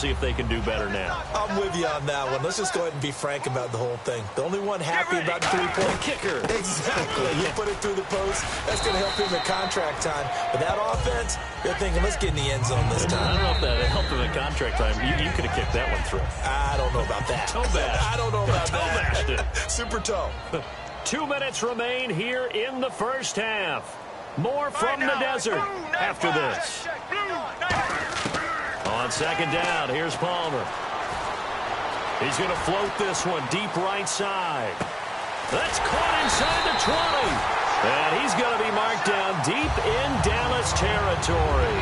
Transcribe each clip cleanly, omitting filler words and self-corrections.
see if they can do better now. I'm with you on that one. Let's just go ahead and be frank about the whole thing. The only one happy about the three-point kicker. Exactly. You put it through the post. That's going to help him in contract time. But that offense, they're thinking, let's get in the end zone this time. I don't know if that helped him in contract time. You could have kicked that one through. I don't know about that. Toe bash. I don't know about toe that. Bashed it. Super toe. 2 minutes remain here in the first half. More from the desert after this. On second down, here's Palmer. He's going to float this one deep right side. That's caught inside the 20. And he's going to be marked down deep in Dallas territory.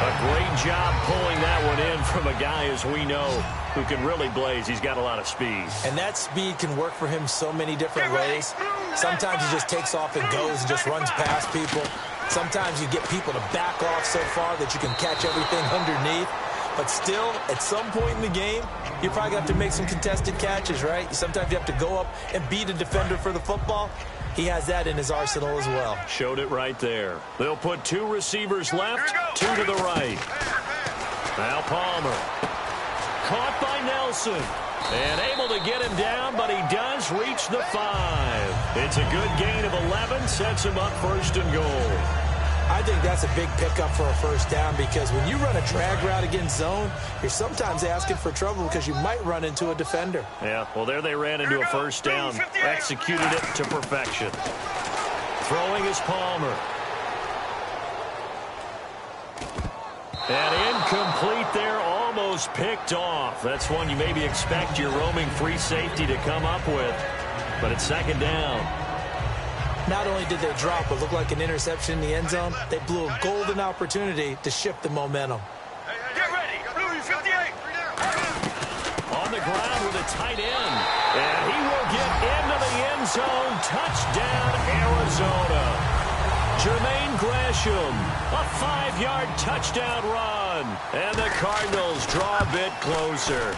A great job pulling that one in from a guy, as we know, who can really blaze. He's got a lot of speed. And that speed can work for him so many different ways. Sometimes he just takes off and goes and just runs past people. Sometimes you get people to back off so far that you can catch everything underneath. But still, at some point in the game, you probably have to make some contested catches, right? Sometimes you have to go up and beat a defender for the football. He has that in his arsenal as well. Showed it right there. They'll put 2 receivers left, 2 to the right. Now Palmer. Caught by Nelson. And able to get him down, but he does reach the 5. It's a good gain of 11, sets him up first and goal. I think that's a big pickup for a first down because when you run a drag route against zone, you're sometimes asking for trouble because you might run into a defender. Yeah, well, there they ran into a first down, executed it to perfection. Throwing is Palmer. And incomplete there, almost picked off. That's one you maybe expect your roaming free safety to come up with, but it's second down. Not only did they drop what looked like an interception in the end zone, they blew a golden opportunity to shift the momentum. Get ready, Blue 58. On the ground with a tight end. And he will get into the end zone. Touchdown, Arizona. Jermaine Gresham, a 5-yard touchdown run. And the Cardinals draw a bit closer.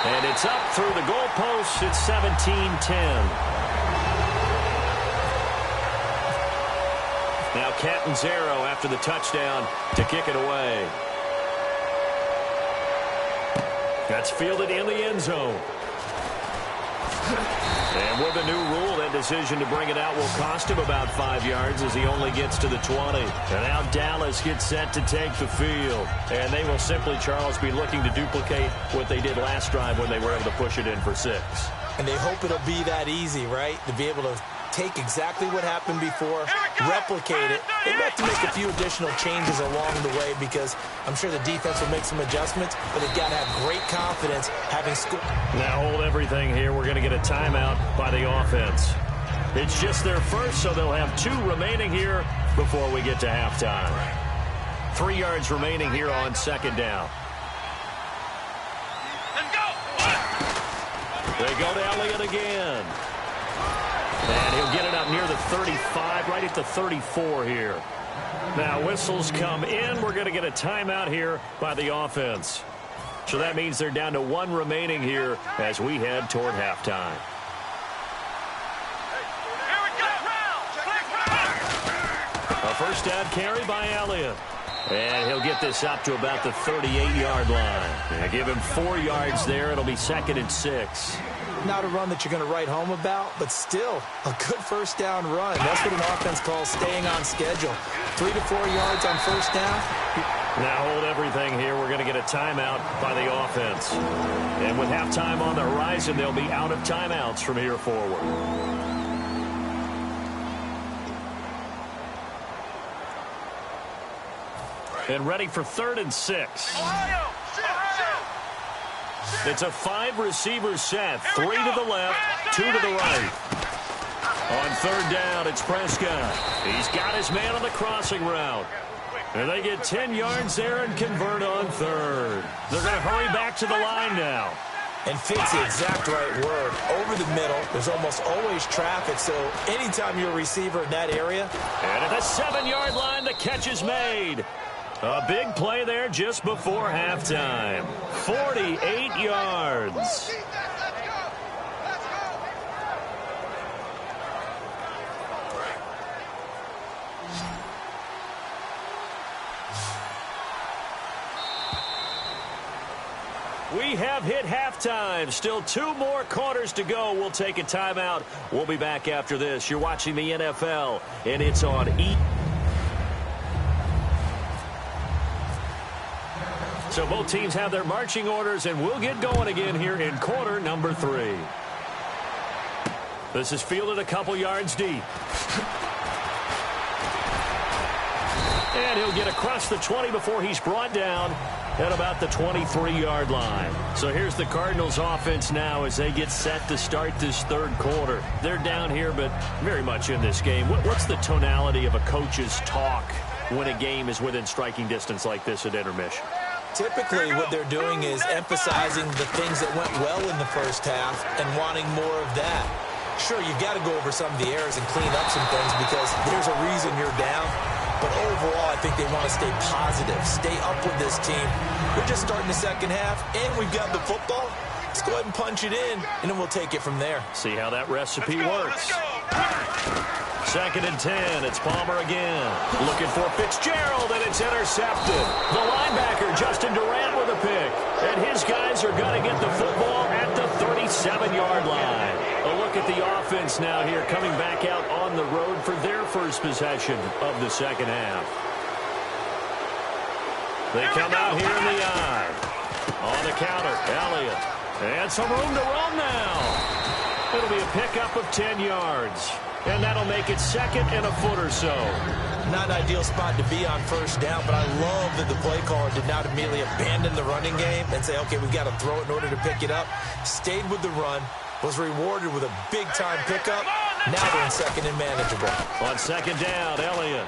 And it's up through the goalposts. It's 17-10. Now Catanzaro after the touchdown to kick it away. That's fielded in the end zone. And with the new rule, that decision to bring it out will cost him about 5 yards as he only gets to the 20. And now Dallas gets set to take the field. And they will simply, Charles, be looking to duplicate what they did last drive when they were able to push it in for 6. And they hope it'll be that easy, right? To be able to take exactly what happened before, replicate it. They have to make a few additional changes along the way because I'm sure the defense will make some adjustments, but they've got to have great confidence having scored. Now hold everything here. We're going to get a timeout by the offense. It's just their first, so they'll have 2 remaining here before we get to halftime. 3 yards remaining here on second down. They go to Elliott again. And he'll get it up near the 35, right at the 34 here. Now whistles come in. We're going to get a timeout here by the offense. So that means they're down to 1 remaining here as we head toward halftime. A first down carry by Elliott. And he'll get this up to about the 38-yard line. And give him 4 yards there. It'll be 2nd and 6. Not a run that you're going to write home about, but still a good first down run. That's what an offense calls staying on schedule. 3 to 4 yards on first down. Now hold everything here. We're going to get a timeout by the offense. And with halftime on the horizon, they'll be out of timeouts from here forward. And ready for 3rd and 6. It's a 5-receiver set. 3 to the left, 2 to the right. On 3rd down, it's Prescott. He's got his man on the crossing route. And they get 10 yards there and convert on 3rd. They're going to hurry back to the line now. And fit's the exact right word. Over the middle, there's almost always traffic, so anytime you're a receiver in that area. And at the 7-yard line, the catch is made. A big play there just before halftime. 48 yards. We have hit halftime. Still 2 more quarters to go. We'll take a timeout. We'll be back after this. You're watching the NFL, and it's on E. So both teams have their marching orders, and we'll get going again here in quarter number 3. This is fielded a couple yards deep. And he'll get across the 20 before he's brought down at about the 23-yard line. So here's the Cardinals offense now as they get set to start this third quarter. They're down here, but very much in this game. What's the tonality of a coach's talk when a game is within striking distance like this at intermission? Typically, what they're doing is emphasizing the things that went well in the first half and wanting more of that. Sure, you've got to go over some of the errors and clean up some things because there's a reason you're down. But overall, I think they want to stay positive, stay up with this team. We're just starting the second half, and we've got the football. Let's go ahead and punch it in, and then we'll take it from there. See how that recipe works. Second and 10. It's Palmer again. Looking for Fitzgerald, and it's intercepted. The linebacker, Justin Durant, with a pick. And his guys are going to get the football at the 37-yard line. A look at the offense now here, coming back out on the road for their first possession of the second half. They come out here in the eye. On the counter, Elliott. And some room to run now. It'll be a pickup of 10 yards. And that'll make it second and a foot or so. Not an ideal spot to be on first down, but I love that the play caller did not immediately abandon the running game and say, okay, we've got to throw it in order to pick it up. Stayed with the run, was rewarded with a big-time pickup. Now they're in second and manageable. On second down, Elliott.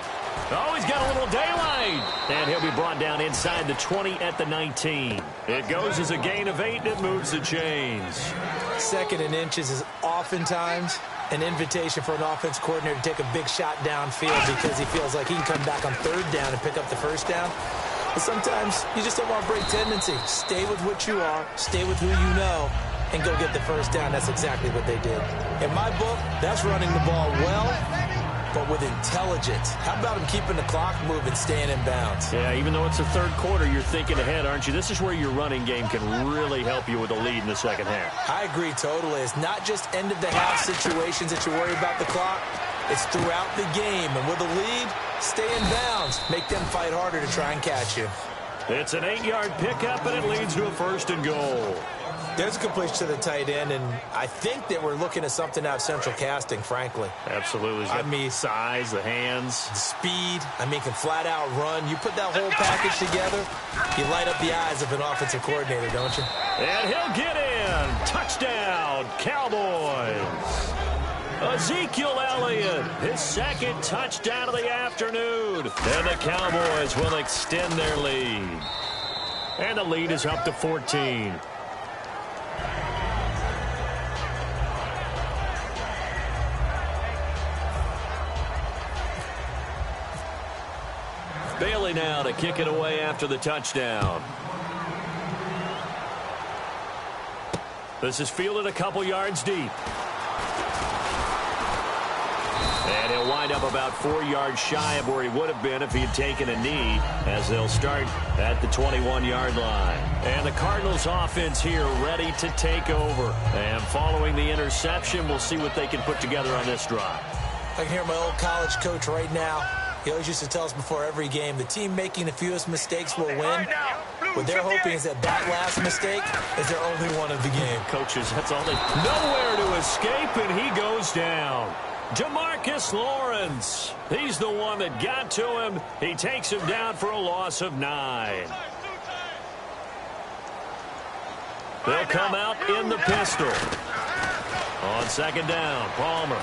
Oh, he's got a little daylight. And he'll be brought down inside the 20 at the 19. It goes as a gain of 8, and it moves the chains. Second and inches is oftentimes an invitation for an offense coordinator to take a big shot downfield because he feels like he can come back on third down and pick up the first down. But sometimes you just don't want to break tendency. Stay with what you are, stay with who you know, and go get the first down. That's exactly what they did. In my book, that's running the ball well, but with intelligence. How about him keeping the clock moving, staying in bounds? Yeah, even though it's the third quarter, you're thinking ahead, aren't you? This is where your running game can really help you with a lead in the second half. I agree totally. It's not just end-of-the-half situations that you worry about the clock. It's throughout the game. And with a lead, stay in bounds. Make them fight harder to try and catch you. It's an 8-yard pickup, and it leads to a first and goal. There's a completion to the tight end, and I think that we're looking at something out of Central Casting, frankly. Absolutely. I mean, size, the hands. the speed. I mean, can flat out run. You put that whole package together, you light up the eyes of an offensive coordinator, don't you? And he'll get in. Touchdown, Cowboys. Ezekiel Elliott, his second touchdown of the afternoon. And the Cowboys will extend their lead. And the lead is up to 14. Bailey now to kick it away after the touchdown. This is fielded a couple yards deep. And he'll wind up about 4 yards shy of where he would have been if he had taken a knee, as they'll start at the 21-yard line. And the Cardinals offense here ready to take over. And following the interception, we'll see what they can put together on this drive. I can hear my old college coach right now. He always used to tell us before every game, the team making the fewest mistakes will win. What they're hoping is that that last mistake is their only one of the game. Coaches, that's all they... Nowhere to escape, and he goes down. Demarcus Lawrence. He's the one that got to him. He takes him down for a loss of 9. They'll come out in the pistol. On second down, Palmer.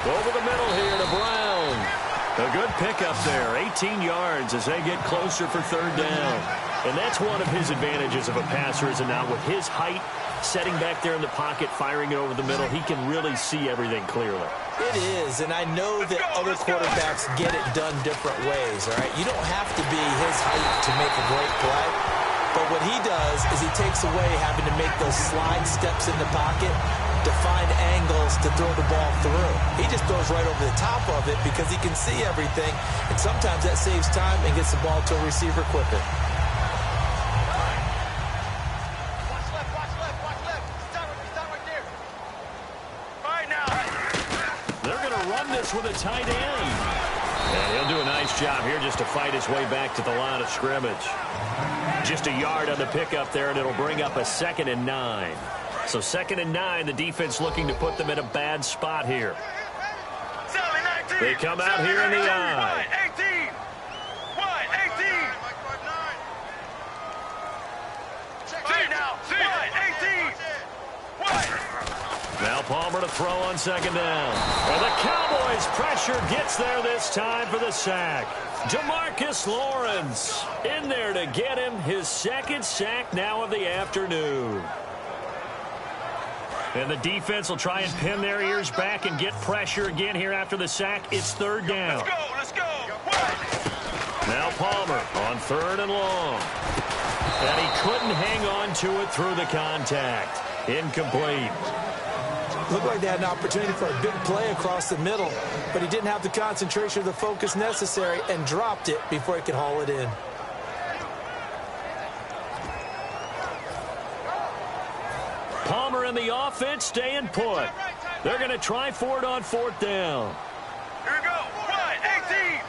Over the middle here to Brown. A good pickup there, 18 yards as they get closer for third down. And that's one of his advantages of a passer, is it not? With his height, setting back there in the pocket, firing it over the middle, he can really see everything clearly. It is, and I know that other quarterbacks get it done different ways, all right? You don't have to be his height to make a great play. But what he does is he takes away having to make those slide steps in the pocket to find angles to throw the ball through. He just throws right over the top of it because he can see everything, and sometimes that saves time and gets the ball to a receiver quicker. this with a tight end. And he'll do a nice job here just to fight his way back to the line of scrimmage. Just a yard on the pickup there, and it'll bring up a 2nd and 9. So 2nd and 9, the defense looking to put them in a bad spot here. They come out here in the eye. 18. 18. Now. 18. Now Palmer to throw on 2nd down. And the Cowboys' pressure gets there this time for the sack. DeMarcus Lawrence in there to get him his 2nd sack now of the afternoon. And the defense will try and pin their ears back and get pressure again here after the sack. It's 3rd down. Let's go. Now Palmer on 3rd and long. And he couldn't hang on to it through the contact. Incomplete. Looked like they had an opportunity for a big play across the middle, but he didn't have the concentration or the focus necessary and dropped it before he could haul it in. Palmer and the offense staying put. They're going to try for it on 4th down. Here we go. 18.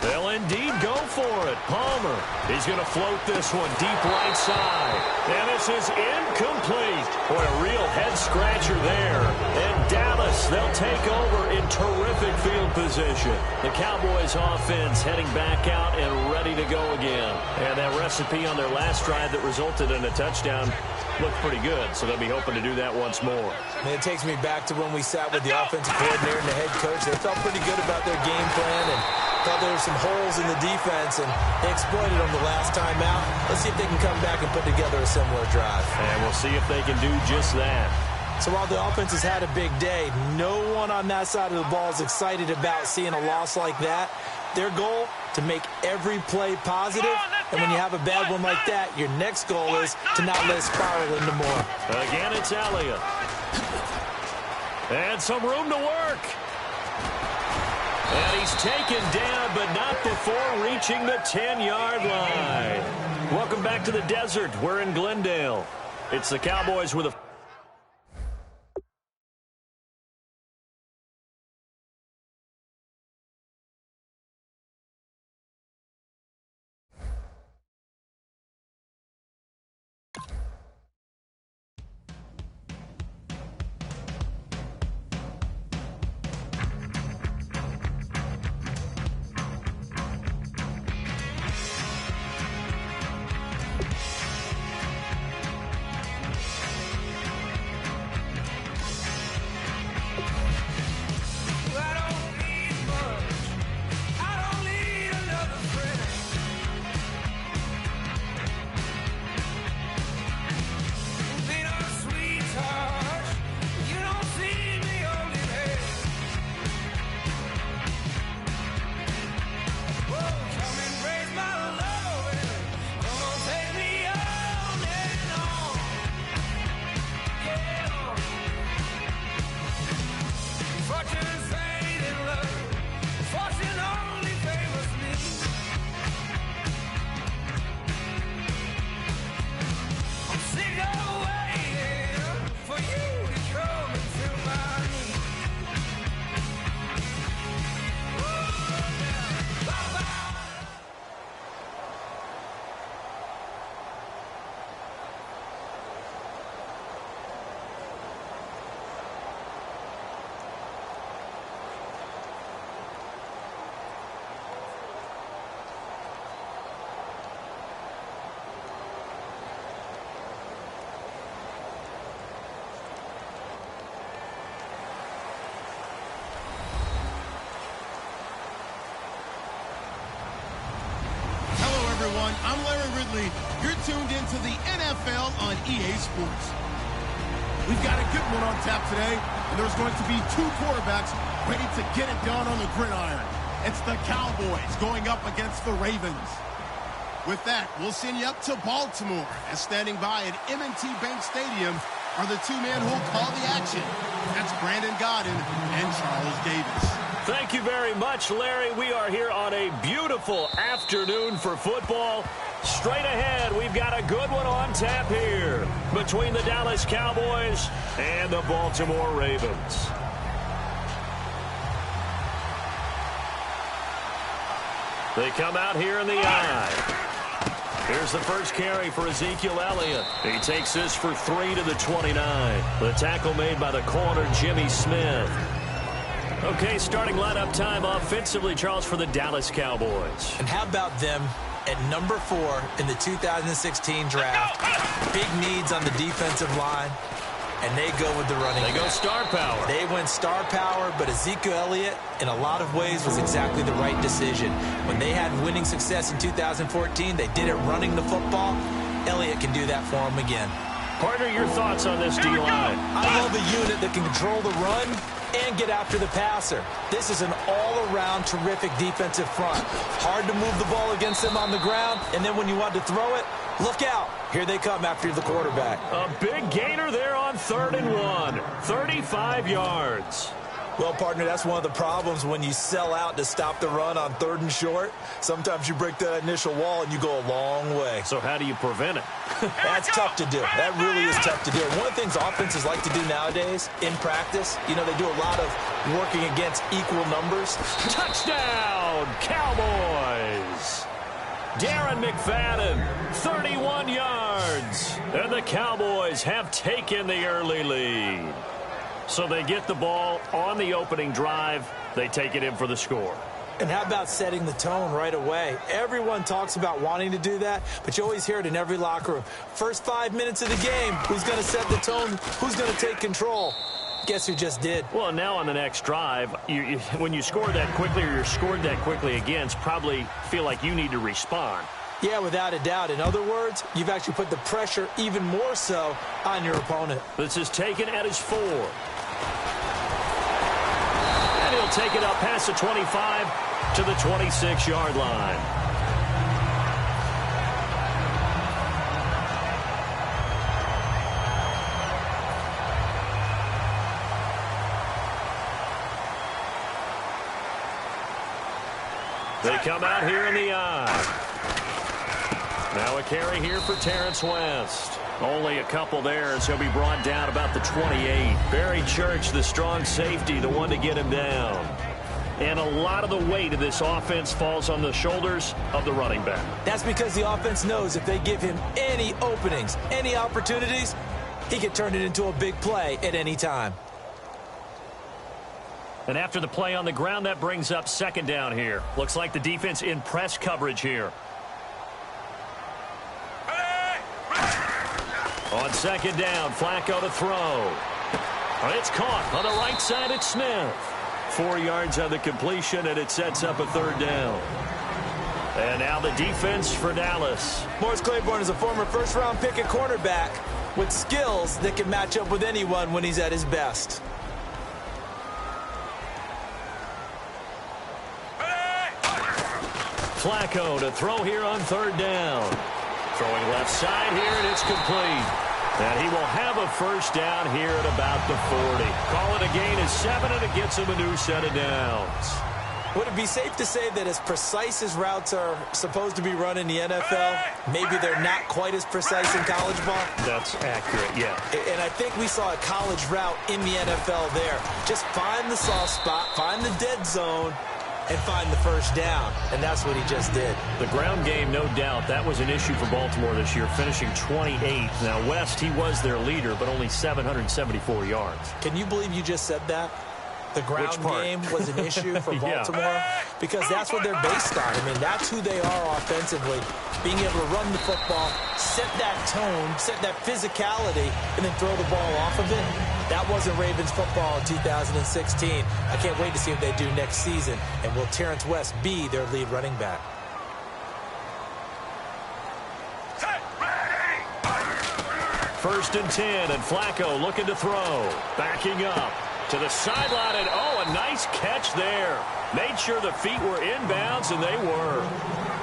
They'll indeed go for it. Palmer, he's going to float this one deep right side. And this is incomplete. Boy, a real head-scratcher there. And Dallas, they'll take over in terrific field position. The Cowboys offense heading back out and ready to go again. And that recipe on their last drive that resulted in a touchdown looked pretty good, so they'll be hoping to do that once more. And it takes me back to when we sat with the offensive coordinator and the head coach. They felt pretty good about their game plan and thought there were some holes in the defense, and they exploited them the last time out. Let's see if they can come back and put together a similar drive. And we'll see if they can do just that. So while the offense has had a big day, no one on that side of the ball is excited about seeing a loss like that. Their goal, to make every play positive, and when you have a bad one like that, your next goal is to not let it spiral into more. Again, it's Elliott. And some room to work. And he's taken down, but not before reaching the 10-yard line. Welcome back to the desert. We're in Glendale. It's the Cowboys with a... I'm Larry Ridley. You're tuned into the NFL on EA Sports. We've got a good one on tap today, and there's going to be two quarterbacks ready to get it done on the gridiron. It's the Cowboys going up against the Ravens. With that, we'll send you up to Baltimore, as standing by at M&T Bank Stadium are the two men who'll call the action. That's Brandon Godden and Charles Davis. Thank you very much, Larry. We are here on a beautiful afternoon for football. Straight ahead, we've got a good one on tap here between the Dallas Cowboys and the Baltimore Ravens. They come out here in the eye. Here's the first carry for Ezekiel Elliott. He takes this for 3 to the 29. The tackle made by the corner, Jimmy Smith. Okay, starting lineup time offensively, Charles, for the Dallas Cowboys. And how about them at number 4 in the 2016 draft? Big needs on the defensive line, and they go with the running back. They go star power. They went star power, but Ezekiel Elliott, in a lot of ways, was exactly the right decision. When they had winning success in 2014, they did it running the football. Elliott can do that for them again. Partner, your thoughts on this D-line? I love a unit that can control the run and get after the passer. This is an all-around terrific defensive front. Hard to move the ball against them on the ground, and then when you want to throw it, look out. Here they come after the quarterback. A big gainer there on 3rd and 1. 35 yards. Well, partner, that's one of the problems when you sell out to stop the run on 3rd and short. Sometimes you break that initial wall and you go a long way. So how do you prevent it? That's tough to do. That really is tough to do. One of the things offenses like to do nowadays in practice, you know, they do a lot of working against equal numbers. Touchdown, Cowboys! Darren McFadden, 31 yards. And the Cowboys have taken the early lead. So they get the ball on the opening drive. They take it in for the score. And how about setting the tone right away? Everyone talks about wanting to do that, but you always hear it in every locker room. First 5 minutes of the game, who's going to set the tone? Who's going to take control? Guess who just did? Well, now on the next drive, when you score that quickly or you're scored that quickly against, probably feel like you need to respond. Yeah, without a doubt. In other words, you've actually put the pressure even more so on your opponent. This is taken at his 4. And he'll take it up past the 25 to the 26-yard line. They come out here in the eye. Now a carry here for Terrence West. Only a couple there as he'll be brought down about the 28. Barry Church, the strong safety, the one to get him down. And a lot of the weight of this offense falls on the shoulders of the running back. That's because the offense knows if they give him any openings, any opportunities, he can turn it into a big play at any time. And after the play on the ground, that brings up 2nd down here. Looks like the defense in press coverage here. On 2nd down, Flacco to throw. It's caught on the right side. It's Smith. 4 yards on the completion, and it sets up a 3rd down. And now the defense for Dallas. Morris Claiborne is a former first-round pick at cornerback with skills that can match up with anyone when he's at his best. Flacco to throw here on 3rd down. Throwing left side here, and it's complete. And he will have a 1st down here at about the 40. Call it a gain of 7, and it gets him a new set of downs. Would it be safe to say that as precise as routes are supposed to be run in the NFL, maybe they're not quite as precise in college ball? That's accurate, yeah. And I think we saw a college route in the NFL there. Just find the soft spot, find the dead zone, and find the 1st down. And that's what he just did. The ground game, no doubt, that was an issue for Baltimore this year, finishing 28th. Now, West, he was their leader, but only 774 yards. Can you believe you just said that? The ground game was an issue for Baltimore? Yeah. Because that's what they're based on. I mean, that's who they are offensively. Being able to run the football, set that tone, set that physicality, and then throw the ball off of it. That wasn't Ravens football in 2016. I can't wait to see what they do next season. And will Terrence West be their lead running back? First and 10, and Flacco looking to throw. Backing up to the sideline, and oh, a nice catch there. Made sure the feet were inbounds, and they were.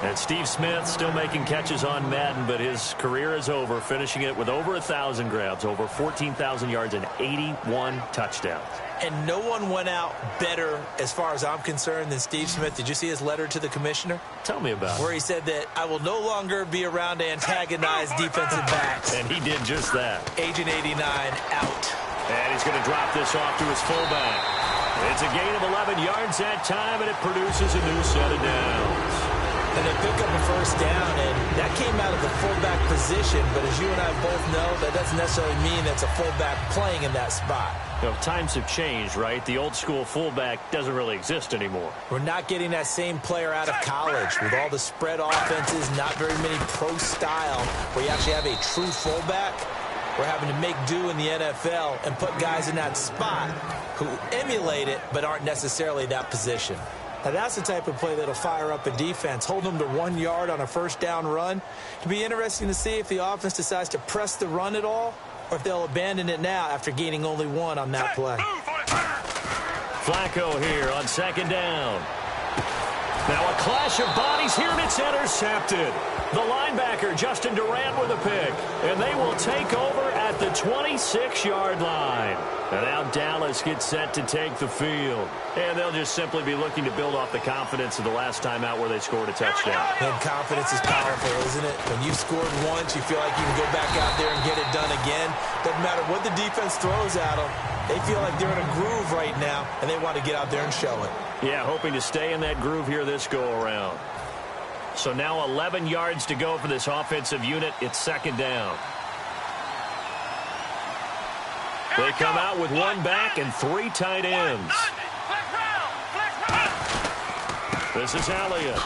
And Steve Smith still making catches on Madden, but his career is over, finishing it with over 1,000 grabs, over 14,000 yards, and 81 touchdowns. And no one went out better, as far as I'm concerned, than Steve Smith. Did you see his letter to the commissioner? Tell me about it. Where he said that I will no longer be around to antagonize defensive backs. And he did just that. Agent 89 out. And he's going to drop this off to his fullback. It's a gain of 11 yards that time, and it produces a new set of downs. And they pick up a first down, and that came out of the fullback position. But as you and I both know, that doesn't necessarily mean that's a fullback playing in that spot. You know, times have changed, right? The old-school fullback doesn't really exist anymore. We're not getting that same player out of college with all the spread offenses, not very many pro style, where you actually have a true fullback. We're having to make do in the NFL and put guys in that spot who emulate it but aren't necessarily that position. Now, that's the type of play that'll fire up a defense, hold them to 1 yard on a first down run. It'll be interesting to see if the offense decides to press the run at all, or if they'll abandon it now after gaining only 1 on that play. Flacco here on second down. Now a clash of bodies here, and it's intercepted. The linebacker, Justin Durant, with a pick. And they will take over at the 26-yard line. And now Dallas gets set to take the field. And they'll just simply be looking to build off the confidence of the last time out where they scored a touchdown. And confidence is powerful, isn't it? When you've scored once, you feel like you can go back out there and get it done again. Doesn't matter what the defense throws at them. They feel like they're in a groove right now, and they want to get out there and show it. Yeah, hoping to stay in that groove here this go-around. So now 11 yards to go for this offensive unit. It's second down. They come out with 1 back and 3 tight ends. This is Elliott.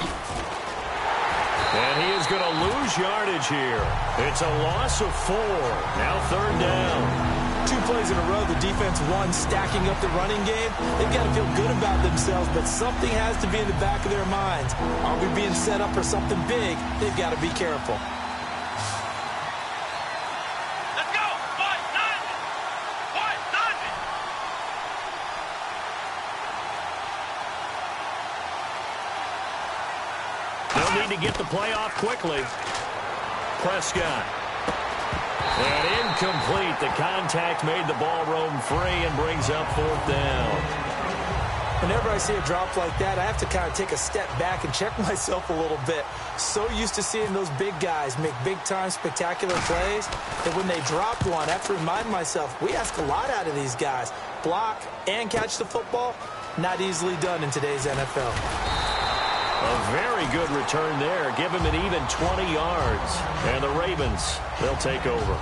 And he is going to lose yardage here. It's a loss of 4. Now third down. 2 plays in a row, the defense won, stacking up the running game. They've got to feel good about themselves, but something has to be in the back of their minds. Are we being set up for something big? They've got to be careful. Let's go! What? They'll need to get the play off quickly. Prescott. And incomplete. The contact made the ball roam free and brings up fourth down. Whenever I see a drop like that, I have to kind of take a step back and check myself a little bit. So used to seeing those big guys make big-time spectacular plays that when they drop one, I have to remind myself, we ask a lot out of these guys. Block and catch the football, not easily done in today's NFL. A very good return there. Give him an even 20 yards. And the Ravens, they'll take over.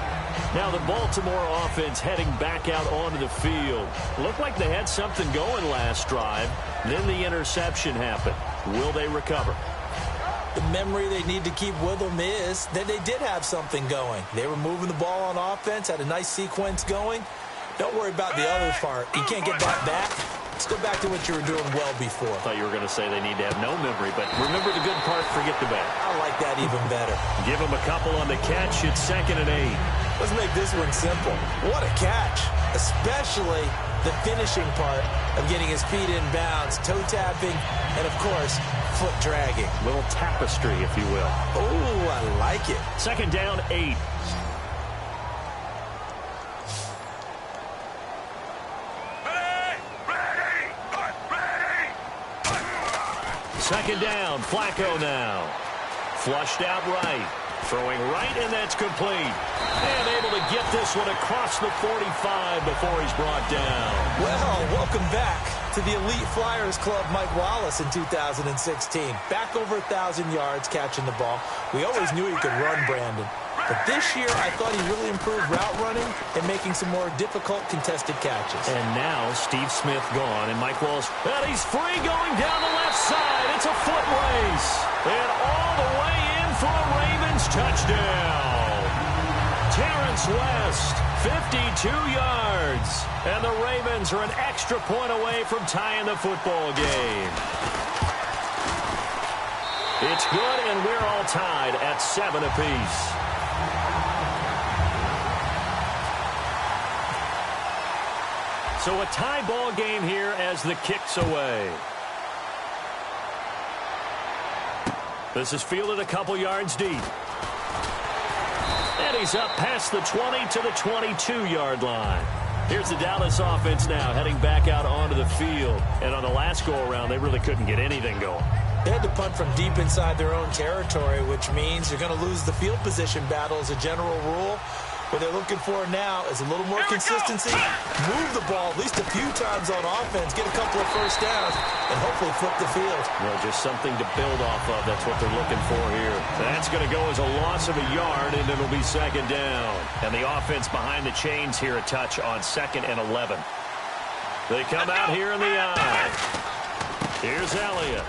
Now the Baltimore offense heading back out onto the field. Looked like they had something going last drive. Then the interception happened. Will they recover? The memory they need to keep with them is that they did have something going. They were moving the ball on offense, had a nice sequence going. Don't worry about the other part. You can't get that back. Let's go back to what you were doing well before. I thought you were going to say they need to have no memory, but remember the good part, forget the bad. I like that even better. Give them a couple on the catch. It's 2nd and 8. Let's make this one simple. What a catch, especially the finishing part of getting his feet in bounds, toe tapping, and, of course, foot dragging. Little tapestry, if you will. Oh, I like it. 2nd down, 8. Second down, Flacco now. Flushed out right. Throwing right, and that's complete. And able to get this one across the 45 before he's brought down. Well, welcome back to the Elite Flyers Club, Mike Wallace in 2016. Back over 1,000 yards catching the ball. We always knew he could run, Brandon. But this year, I thought he really improved route running and making some more difficult contested catches. And now Steve Smith gone, and Mike Wallace, and he's free going down the left side. It's a foot race. And all the way in for a Ravens touchdown. Terrence West, 52 yards. And the Ravens are an extra point away from tying the football game. It's good, and we're all tied at 7 apiece. So a tie ball game here as the kick's away. This is fielded a couple yards deep. And he's up past the 20 to the 22-yard line. Here's the Dallas offense now heading back out onto the field. And on the last go-around, they really couldn't get anything going. They had to punt from deep inside their own territory, which means you're going to lose the field position battle as a general rule. What they're looking for now is a little more consistency, move the ball at least a few times on offense, get a couple of first downs, and hopefully flip the field. Well, just something to build off of. That's what they're looking for here. That's going to go as a loss of a yard, and it'll be second down. And the offense behind the chains here a touch on 2nd and 11. They come out here in the eye. Here's Elliott.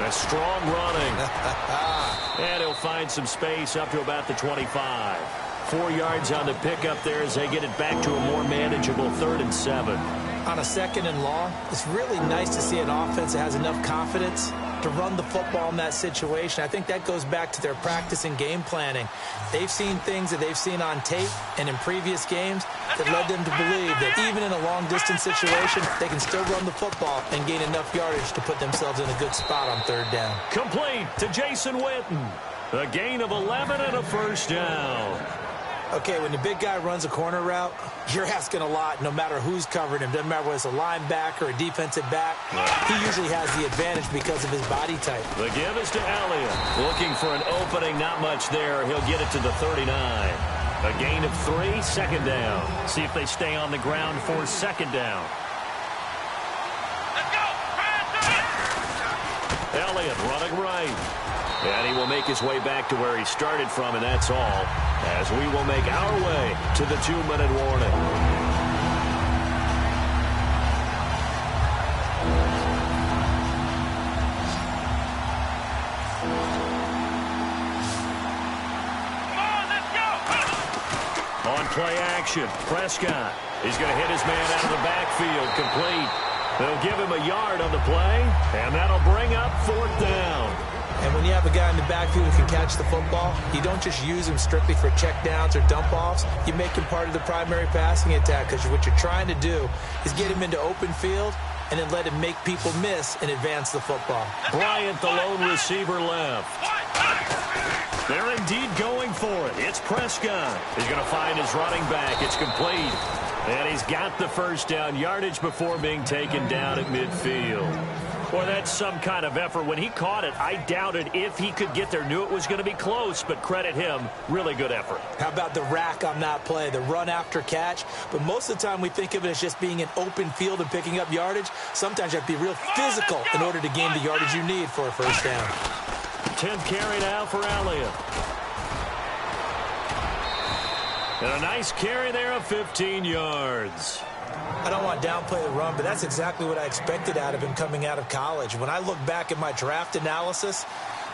A strong running. And he'll find some space up to about the 25. 4 yards on the pickup there as they get it back to a more manageable 3rd and 7. On a 2nd and long, it's really nice to see an offense that has enough confidence to run the football in that situation. I think that goes back to their practice and game planning. They've seen things that they've seen on tape and in previous games that led them to believe that even in a long-distance situation, they can still run the football and gain enough yardage to put themselves in a good spot on 3rd down. Complete to Jason Witten. A gain of 11 and a first down. Okay, when the big guy runs a corner route, you're asking a lot no matter who's covering him. Doesn't matter whether it's a linebacker or a defensive back. He usually has the advantage because of his body type. The give is to Elliott. Looking for an opening, not much there. He'll get it to the 39. A gain of 3, 2nd down. See if they stay on the ground for 2nd down. Let's go! Elliott running right. And he will make his way back to where he started from, and that's all, as we will make our way to the 2-minute warning. On play action, Prescott. He's going to hit his man out of the backfield, complete. They'll give him a yard on the play, and that'll bring up 4th down. And when you have a guy in the backfield who can catch the football, you don't just use him strictly for checkdowns or dump-offs. You make him part of the primary passing attack, because what you're trying to do is get him into open field and then let him make people miss and advance the football. Bryant, the lone receiver, left. They're indeed going for it. It's Prescott. He's going to find his running back. It's complete. And he's got the first down, yardage before being taken down at midfield. Boy, that's some kind of effort. When he caught it, I doubted if he could get there. Knew it was going to be close, but credit him. Really good effort. How about the rack on that play, the run after catch? But most of the time we think of it as just being an open field and picking up yardage. Sometimes you have to be real physical in order to gain the yardage you need for a first down. 10th carry now for Elliott. And a nice carry there of 15 yards. I don't want to downplay the run, but that's exactly what I expected out of him coming out of college. When I look back at my draft analysis,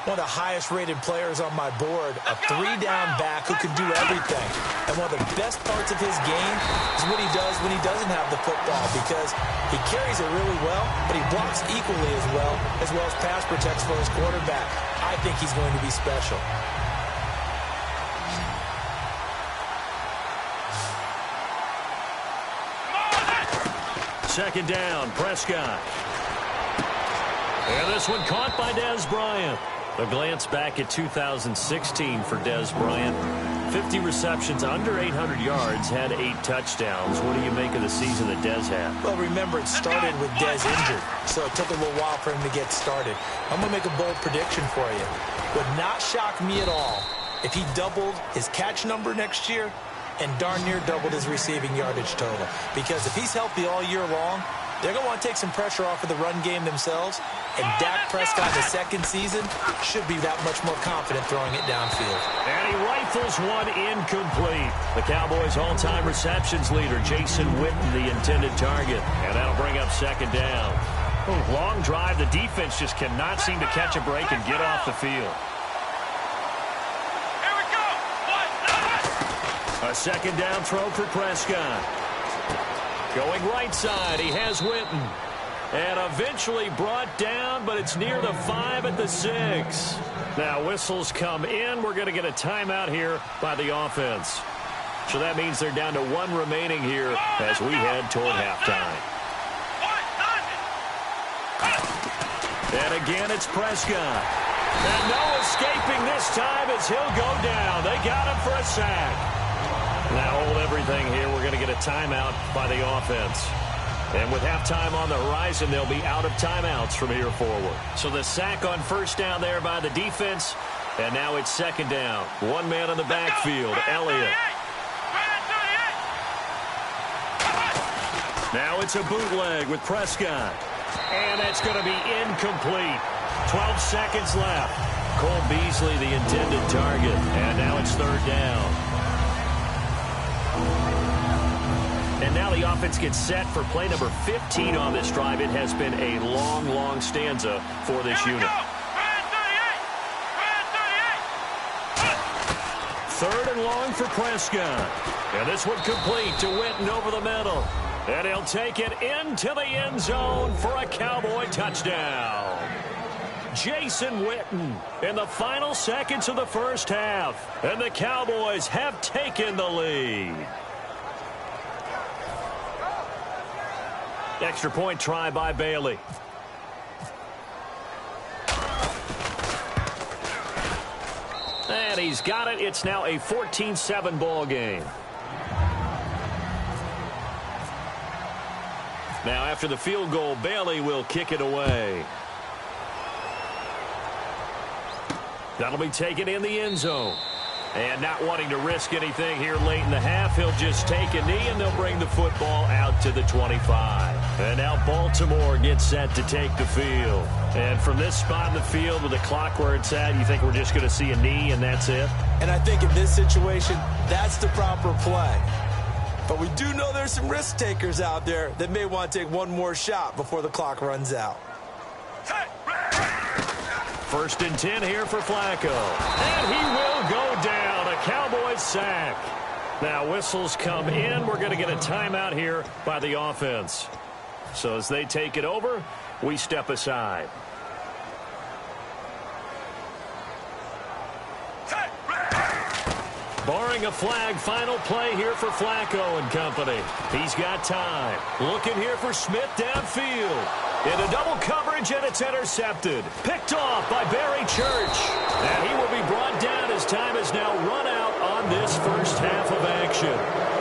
one of the highest-rated players on my board, a 3-down back who can do everything. And one of the best parts of his game is what he does when he doesn't have the football, because he carries it really well, but he blocks equally as well as pass protects for his quarterback. I think he's going to be special. Second down, Prescott. And this one caught by Dez Bryant. A glance back at 2016 for Dez Bryant. 50 receptions, under 800 yards, had 8 touchdowns. What do you make of the season that Dez had? Well, remember, it started with Dez injured, so it took a little while for him to get started. I'm going to make a bold prediction for you. Would not shock me at all if he doubled his catch number next year and darn near doubled his receiving yardage total. Because if he's healthy all year long, they're going to want to take some pressure off of the run game themselves, and Dak Prescott, the second season, should be that much more confident throwing it downfield. And he rifles one incomplete. The Cowboys' all-time receptions leader, Jason Witten, the intended target. And that'll bring up second down. Long drive. The defense just cannot seem to catch a break and get off the field. Here we go! A second down throw for Prescott. Going right side, he has Witten. And eventually brought down, but it's near the 5 at the 6. Now whistles come in. We're going to get a timeout here by the offense. So that means they're down to 1 remaining here as we head toward halftime. And again, it's Prescott. And no escaping this time as he'll go down. They got him for a sack. Now hold everything here. We're going to get a timeout by the offense. And with halftime on the horizon, they'll be out of timeouts from here forward. So the sack on first down there by the defense. And now it's second down. 1 man on the backfield, Elliott. Now it's a bootleg with Prescott. And that's going to be incomplete. 12 seconds left. Cole Beasley, the intended target. And now it's third down. And now the offense gets set for play number 15 on this drive. It has been a long, long stanza for this unit. Third and long for Prescott. And this one complete to Witten over the middle. And he'll take it into the end zone for a Cowboy touchdown. Jason Witten in the final seconds of the first half. And the Cowboys have taken the lead. Extra point try by Bailey. And he's got it. It's now a 14-7 ball game. Now after the field goal, Bailey will kick it away. That'll be taken in the end zone. And not wanting to risk anything here late in the half, he'll just take a knee and they'll bring the football out to the 25. And now Baltimore gets set to take the field. And from this spot in the field with the clock where it's at, you think we're just going to see a knee and that's it? And I think in this situation, that's the proper play. But we do know there's some risk takers out there that may want to take one more shot before the clock runs out. First and 10 here for Flacco. And he will go down. A Cowboys sack. Now whistles come in. We're going to get a timeout here by the offense. So as they take it over, we step aside. Barring a flag, final play here for Flacco and company. He's got time. Looking here for Smith downfield. Into double coverage, and it's intercepted. Picked off by Barry Church. And he will be brought down as time has now run out on this first half of action.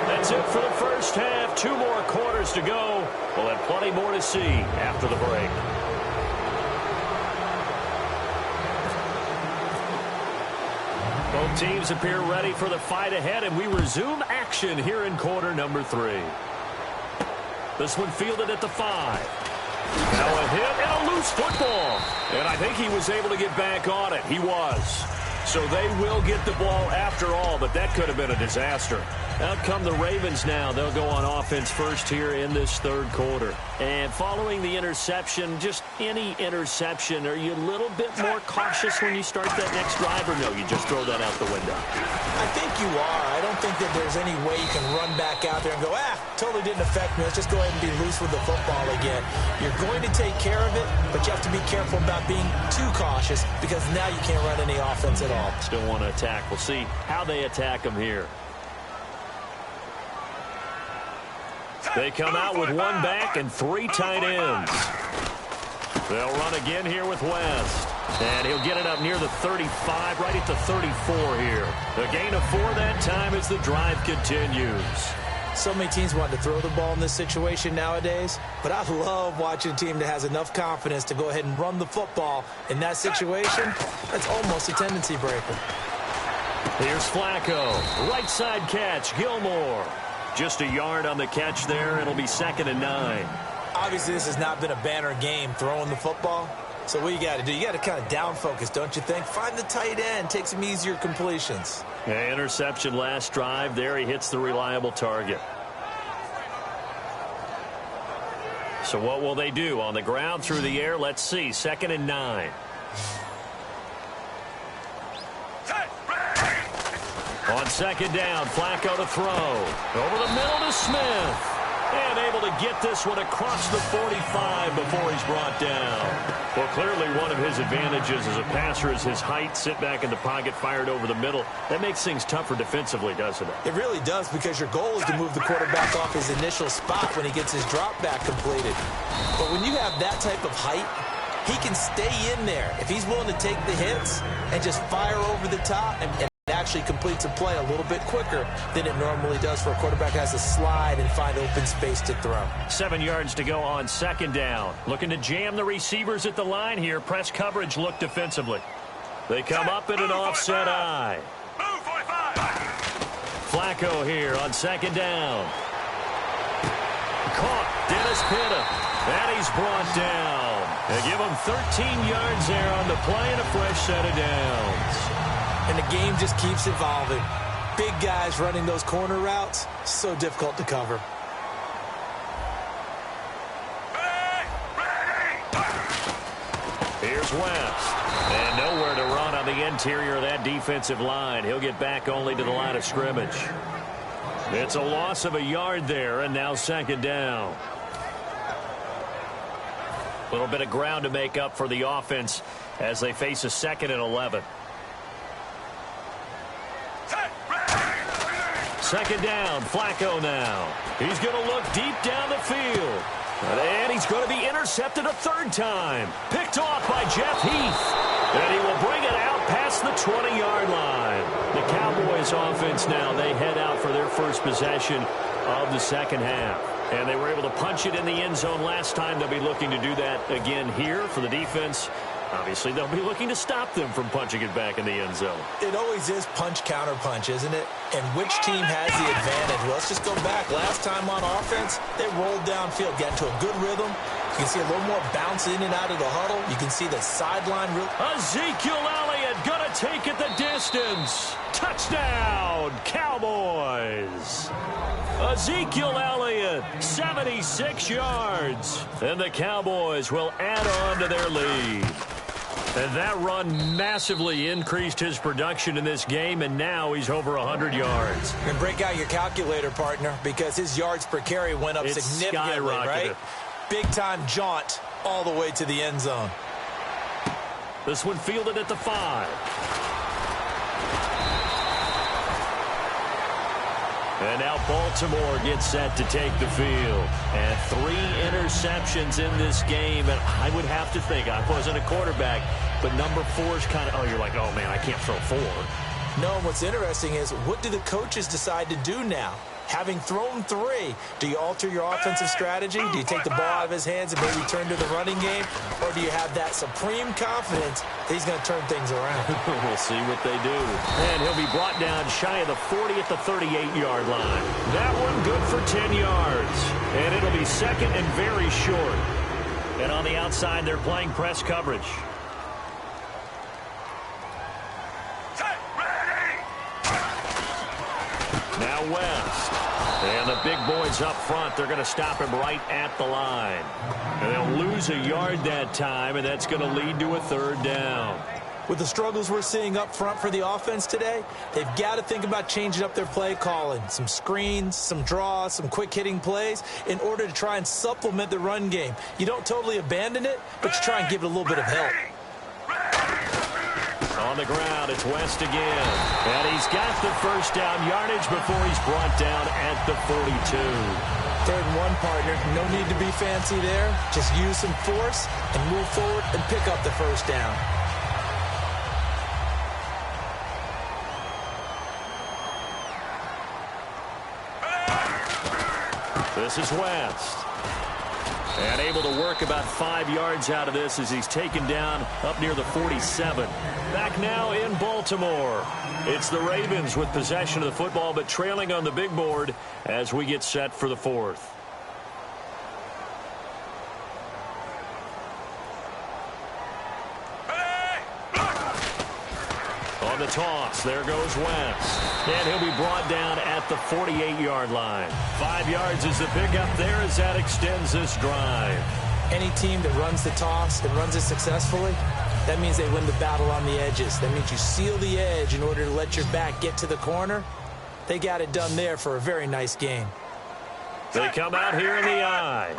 That's it for the first half. 2 more quarters to go. We'll have plenty more to see after the break. Both teams appear ready for the fight ahead, and we resume action here in quarter number 3. This one fielded at the 5. Now a hit and a loose football. And I think he was able to get back on it. He was. So they will get the ball after all, but that could have been a disaster. Out come the Ravens now. They'll go on offense first here in this third quarter. And following the interception, just any interception, are you a little bit more cautious when you start that next drive, or no, you just throw that out the window? I think you are. I don't think that there's any way you can run back out there and go, totally didn't affect me. Let's just go ahead and be loose with the football again. You're going to take care of it, but you have to be careful about being too cautious because now you can't run any offense at all. Still want to attack. We'll see how they attack them here. They come out with 1 back and 3 tight ends. They'll run again here with West. And he'll get it up near the 35, right at the 34 here. A gain of 4 that time as the drive continues. So many teams want to throw the ball in this situation nowadays, but I love watching a team that has enough confidence to go ahead and run the football. In that situation, that's almost a tendency breaker. Here's Flacco. Right side catch, Gilmore. Just a yard on the catch there. It'll be 2nd and 9. Obviously, this has not been a banner game throwing the football. So what you got to do, you got to kind of down focus, don't you think? Find the tight end, take some easier completions. Yeah, interception last drive. There he hits the reliable target. So what will they do? On the ground, through the air, let's see. 2nd and 9. On 2nd down, Flacco to throw. Over the middle to Smith. And able to get this one across the 45 before he's brought down. Well, clearly one of his advantages as a passer is his height. Sit back in the pocket, fired over the middle. That makes things tougher defensively, doesn't it? It really does, because your goal is to move the quarterback off his initial spot when he gets his drop back completed. But when you have that type of height, he can stay in there. If he's willing to take the hits and just fire over the top and actually completes a play a little bit quicker than it normally does for a quarterback who has to slide and find open space to throw. 7 yards to go on 2nd down. Looking to jam the receivers at the line here. Press coverage look defensively. They come up in an offset eye. Flacco here on 2nd down. caught. Dennis Pitta. And he's brought down. They give him 13 yards there on the play and a fresh set of downs. And the game just keeps evolving. Big guys running those corner routes, so difficult to cover. Here's West. And nowhere to run on the interior of that defensive line. He'll get back only to the line of scrimmage. It's a loss of a yard there, and now second down. A little bit of ground to make up for the offense as they face a 2nd and 11. Second down, Flacco now. He's going to look deep down the field. And he's going to be intercepted a third time. Picked off by Jeff Heath. And he will bring it out past the 20-yard line. The Cowboys offense now, they head out for their first possession of the second half. And they were able to punch it in the end zone last time. They'll be looking to do that again here for the defense. Obviously, they'll be looking to stop them from punching it back in the end zone. It always is punch-counter-punch, isn't it? And which team has the advantage? Well, let's just go back. Last time on offense, they rolled downfield, got into a good rhythm. You can see a little more bounce in and out of the huddle. You can see the sideline. Ezekiel Elliott going to take it the distance. Touchdown, Cowboys. Ezekiel Elliott, 76 yards. And the Cowboys will add on to their lead. And that run massively increased his production in this game, and now he's over 100 yards. And break out your calculator, partner, because his yards per carry went up significantly, right? Big-time jaunt all the way to the end zone. This one fielded at the 5. And now Baltimore gets set to take the field. And 3 interceptions in this game. And I would have to think, I wasn't a quarterback, but number 4 is kind of, oh, you're like, oh, man, I can't throw 4. No, and what's interesting is, what do the coaches decide to do now? Having thrown 3, do you alter your offensive strategy? Do you take the ball out of his hands and maybe turn to the running game? Or do you have that supreme confidence that he's going to turn things around? We'll see what they do. And he'll be brought down shy of the 40 at the 38-yard line. That one good for 10 yards. And it'll be second and very short. And on the outside, they're playing press coverage. Now West. And the big boys up front, they're going to stop him right at the line. And they'll lose a yard that time, and that's going to lead to a third down. With the struggles we're seeing up front for the offense today, they've got to think about changing up their play calling. Some screens, some draws, some quick-hitting plays in order to try and supplement the run game. You don't totally abandon it, but you try and give it a little bit of help. On the ground, it's West again. And he's got the first down yardage before he's brought down at the 42. 3rd and 1, partner. No need to be fancy there. Just use some force and move forward and pick up the first down. This is West. And able to work about 5 yards out of this as he's taken down up near the 47. Back now in Baltimore. It's the Ravens with possession of the football, but trailing on the big board as we get set for the 4th. On the toss, there goes West. And he'll be brought down at the 48-yard line. 5 yards is the pickup there as that extends this drive. Any team that runs the toss and runs it successfully, that means they win the battle on the edges. That means you seal the edge in order to let your back get to the corner. They got it done there for a very nice game. They come out here in the eye.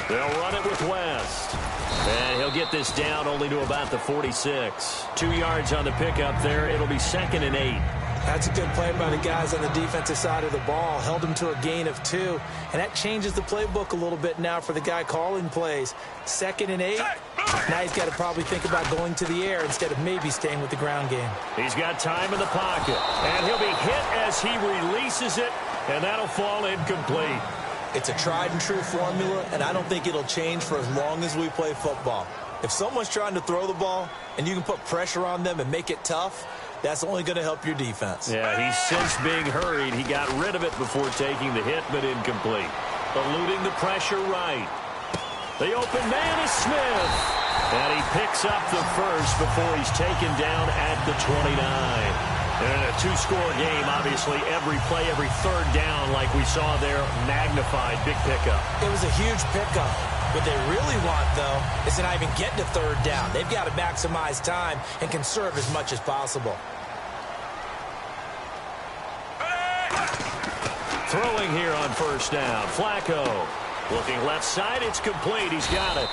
They'll run it with West. And he'll get this down only to about the 46. 2 yards on the pickup there. It'll be 2nd and 8. That's a good play by the guys on the defensive side of the ball. Held him to a gain of 2. And that changes the playbook a little bit now for the guy calling plays. 2nd and 8. Now he's got to probably think about going to the air instead of maybe staying with the ground game. He's got time in the pocket. And he'll be hit as he releases it. And that'll fall incomplete. It's a tried-and-true formula, and I don't think it'll change for as long as we play football. If someone's trying to throw the ball and you can put pressure on them and make it tough, That's only going to help your defense. Yeah, he's since being hurried. He got rid of it before taking the hit, but incomplete. Eluding the pressure right. The open man is Smith. And he picks up the first before he's taken down at the 29. And in a two-score game, obviously, every play, every third down, like we saw there, magnified. Big pickup. It was a huge pickup. What they really want, though, is to not even get to third down. They've got to maximize time and conserve as much as possible. Throwing here on first down. Flacco looking left side. It's complete. He's got it.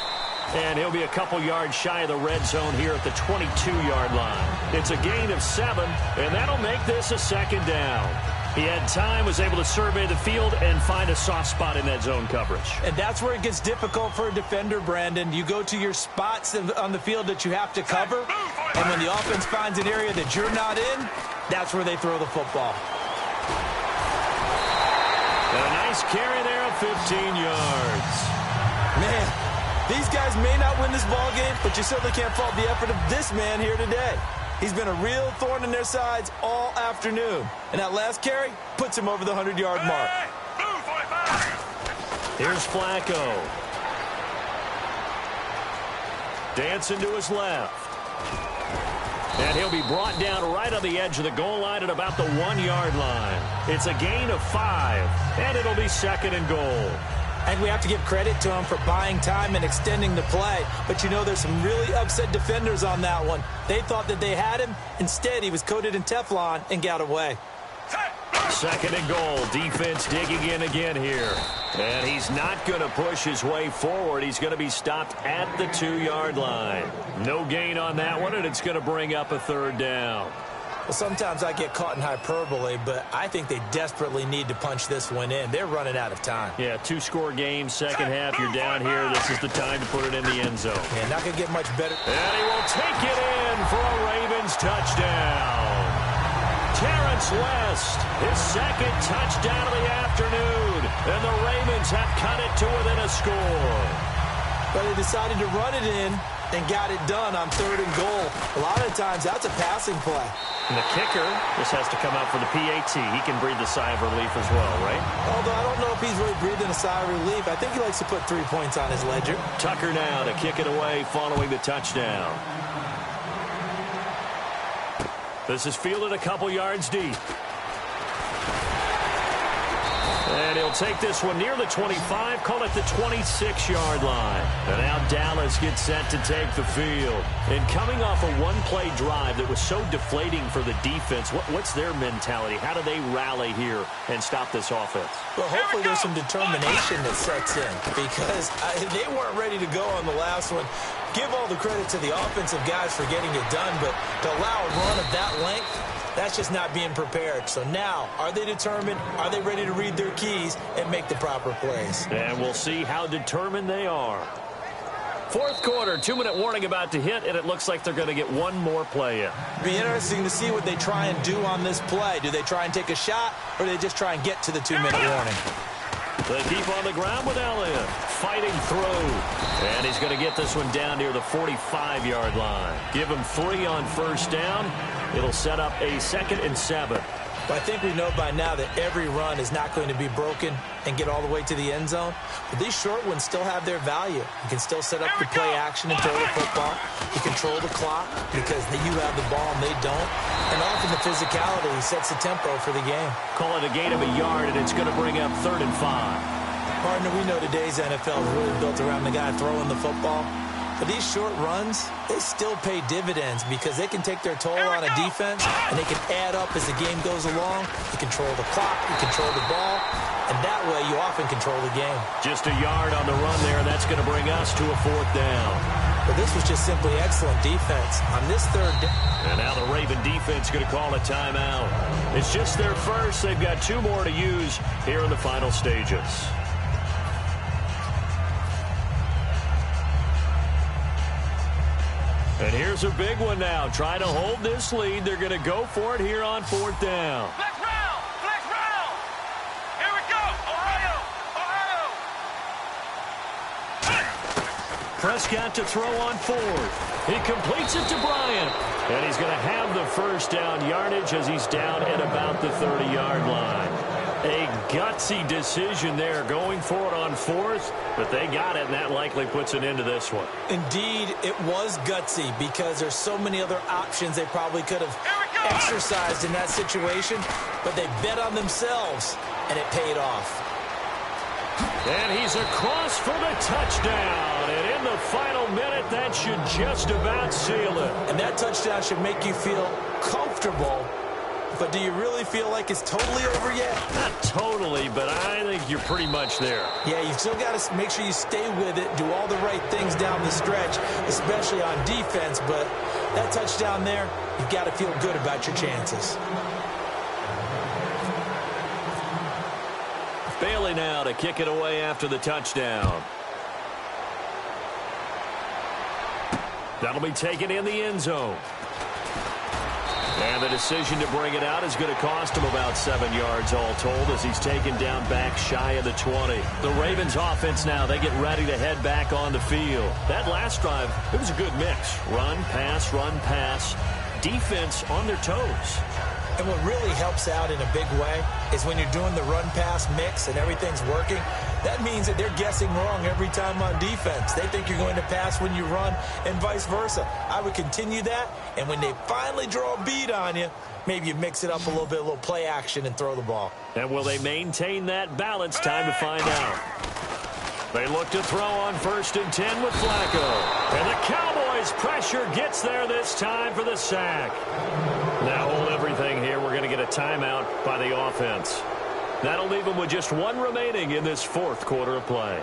And he'll be a couple yards shy of the red zone here at the 22-yard line. It's a gain of 7, and that'll make this a second down. He had time, was able to survey the field and find a soft spot in that zone coverage. And that's where it gets difficult for a defender, Brandon. You go to your spots on the field that you have to cover, and when the offense finds an area that you're not in, that's where they throw the football. And a nice carry there of 15 yards. Man, these guys may not win this ball game, but you certainly can't fault the effort of this man here today. He's been a real thorn in their sides all afternoon. And that last carry puts him over the 100-yard mark. Here's Flacco. Dancing to his left. And he'll be brought down right on the edge of the goal line at about the 1-yard line. It's a gain of 5, and it'll be second and goal. And we have to give credit to him for buying time and extending the play. But, you know, there's some really upset defenders on that one. They thought that they had him. Instead, he was coated in Teflon and got away. Second and goal. Defense digging in again here. And he's not going to push his way forward. He's going to be stopped at the 2-yard line. No gain on that one, and it's going to bring up a third down. Well, sometimes I get caught in hyperbole, but I think they desperately need to punch this one in. They're running out of time. Yeah, two-score game, second half. You're down here. This is the time to put it in the end zone. Yeah, not going to get much better. And he will take it in for a Ravens touchdown. Terrence West, his second touchdown of the afternoon. And the Ravens have cut it to within a score. But they decided to run it in and got it done on third and goal. A lot of times, that's a passing play. And the kicker just has to come out for the PAT. He can breathe a sigh of relief as well, right? Although I don't know if he's really breathing a sigh of relief. I think he likes to put 3 points on his ledger. Tucker now to kick it away following the touchdown. This is fielded a couple yards deep. And he'll take this one near the 25, call it the 26-yard line. And now Dallas gets set to take the field. And coming off a one-play drive that was so deflating for the defense, what's their mentality? How do they rally here and stop this offense? Well, hopefully there's some determination that sets in because they weren't ready to go on the last one. Give all the credit to the offensive guys for getting it done, but to allow a run of that length, that's just not being prepared. So now, are they determined? Are they ready to read their keys and make the proper plays? And we'll see how determined they are. Fourth quarter, 2-minute warning about to hit, and it looks like they're going to get one more play in. It'll be interesting to see what they try and do on this play. Do they try and take a shot, or do they just try and get to the 2-minute warning? They keep on the ground with Elliott. Fighting through. And he's going to get this one down near the 45-yard line. Give him 3 on first down. It'll set up a 2nd and 7. But I think we know by now that every run is not going to be broken and get all the way to the end zone. But these short ones still have their value. You can still set up the play action and throw the football. You control the clock because you have the ball and they don't. And often the physicality sets the tempo for the game. Call it a gain of a yard, and it's going to bring up 3rd and 5. Partner, we know today's NFL is really built around the guy throwing the football. But these short runs, they still pay dividends because they can take their toll on a defense and they can add up as the game goes along. You control the clock, you control the ball, and that way you often control the game. Just a yard on the run there, and that's going to bring us to a 4th down. But this was just simply excellent defense on this third down. And now the Raven defense going to call a timeout. It's just their first. They've got 2 more to use here in the final stages. And here's a big one now. Trying to hold this lead. They're going to go for it here on 4th down. Flex round! Flex round! Here we go! Ohio! Ohio! Prescott to throw on fourth. He completes it to Bryant. And he's going to have the first down yardage as he's down at about the 30-yard line. A gutsy decision there going for it on fourth, but they got it, and that likely puts an end to this one. Indeed, it was gutsy because there's so many other options they probably could have exercised in that situation, but they bet on themselves, and it paid off. And he's across for the touchdown. And in the final minute, that should just about seal it. And that touchdown should make you feel comfortable. But do you really feel like it's totally over yet? Not totally, but I think you're pretty much there. Yeah, you still got to make sure you stay with it, do all the right things down the stretch, especially on defense. But that touchdown there, you've got to feel good about your chances. Bailey now to kick it away after the touchdown. That'll be taken in the end zone. And the decision to bring it out is going to cost him about 7 yards all told as he's taken down back shy of the 20. The Ravens offense now, they get ready to head back on the field. That last drive, it was a good mix. Run, pass, defense on their toes. And what really helps out in a big way is when you're doing the run-pass mix and everything's working, that means that they're guessing wrong every time on defense. They think you're going to pass when you run and vice versa. I would continue that, and when they finally draw a beat on you, maybe you mix it up a little bit, a little play action, and throw the ball. And will they maintain that balance? Time to find out. They look to throw on 1st and 10 with Flacco. And the Cowboys' pressure gets there this time for the sack. Now hold everything here. We're going to get a timeout by the offense. That'll leave them with just one remaining in this fourth quarter of play.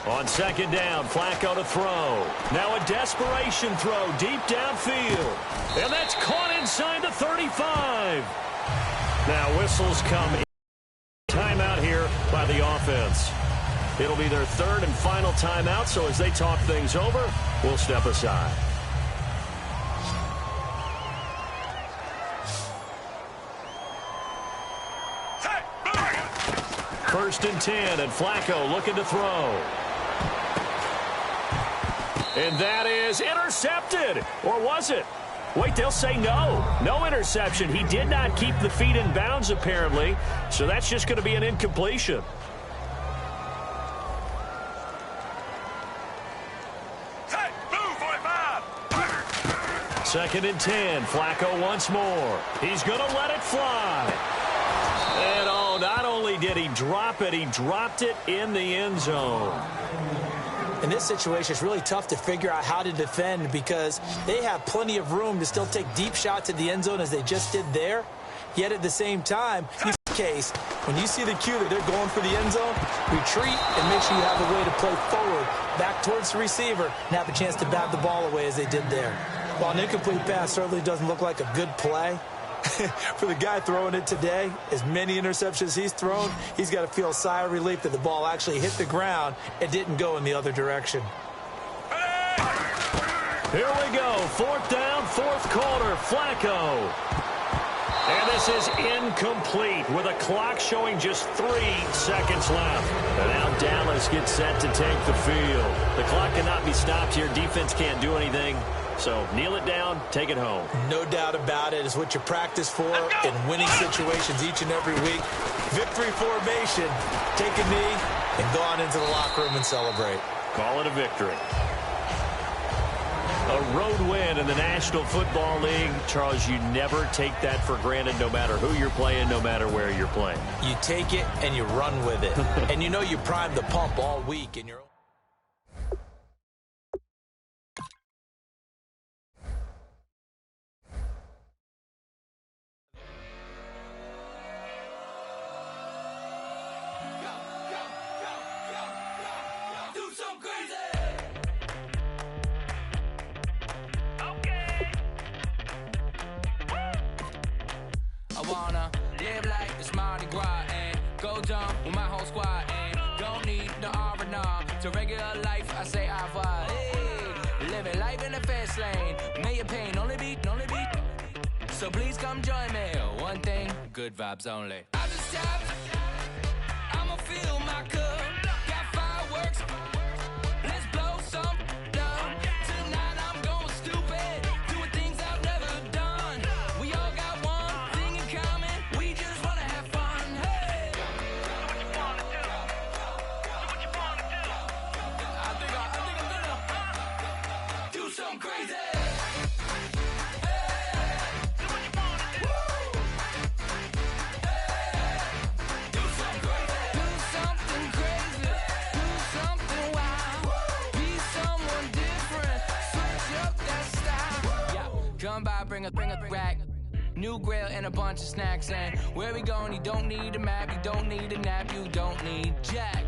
On 2nd down, Flacco to throw. Now a desperation throw deep downfield. And that's caught inside the 35. Now whistles come in. Timeout here by the offense. It'll be their 3rd and final timeout, so as they talk things over, we'll step aside. First and 10, and Flacco looking to throw. And that is intercepted. Or was it? Wait, they'll say no. No interception. He did not keep the feet in bounds, apparently. So that's just going to be an incompletion. Hey, move, 45. 2nd and 10. Flacco once more. He's going to let it fly. And oh, not only did he drop it, he dropped it in the end zone. In this situation, it's really tough to figure out how to defend because they have plenty of room to still take deep shots at the end zone as they just did there. Yet at the same time, in this case, when you see the cue that they're going for the end zone, retreat and make sure you have a way to play forward, back towards the receiver, and have a chance to bat the ball away as they did there. While an incomplete pass certainly doesn't look like a good play, for the guy throwing it today, as many interceptions he's thrown, he's got to feel a sigh of relief that the ball actually hit the ground and didn't go in the other direction. Here we go. 4th down, 4th quarter. Flacco. And this is incomplete with a clock showing just 3 seconds left. And now Dallas gets set to take the field. The clock cannot be stopped here. Defense can't do anything. So kneel it down, take it home. No doubt about it. It's what you practice for in winning situations each and every week. Victory formation. Take a knee and go on into the locker room and celebrate. Call it a victory. A road win in the National Football League. Charles, you never take that for granted no matter who you're playing, no matter where you're playing. You take it and you run with it. And you know you prime the pump all week in your own. don't need no R&R. To regular life, I say au revoir. Hey, living life in the fast lane. May your pain only be. So please come join me. One thing, good vibes only. I just tap, I'ma fill my cup. Got fireworks, let's blow some dumb. Tonight I'm going stupid, doing things I've never done. We all got one thing in common, we just wanna have fun. Hey! Do what you wanna do. Do what you wanna do. I think I'm gonna do something crazy. Come by, bring a rack. New grill and a bunch of snacks. And where we going, you don't need a map. You don't need a nap. You don't need jack.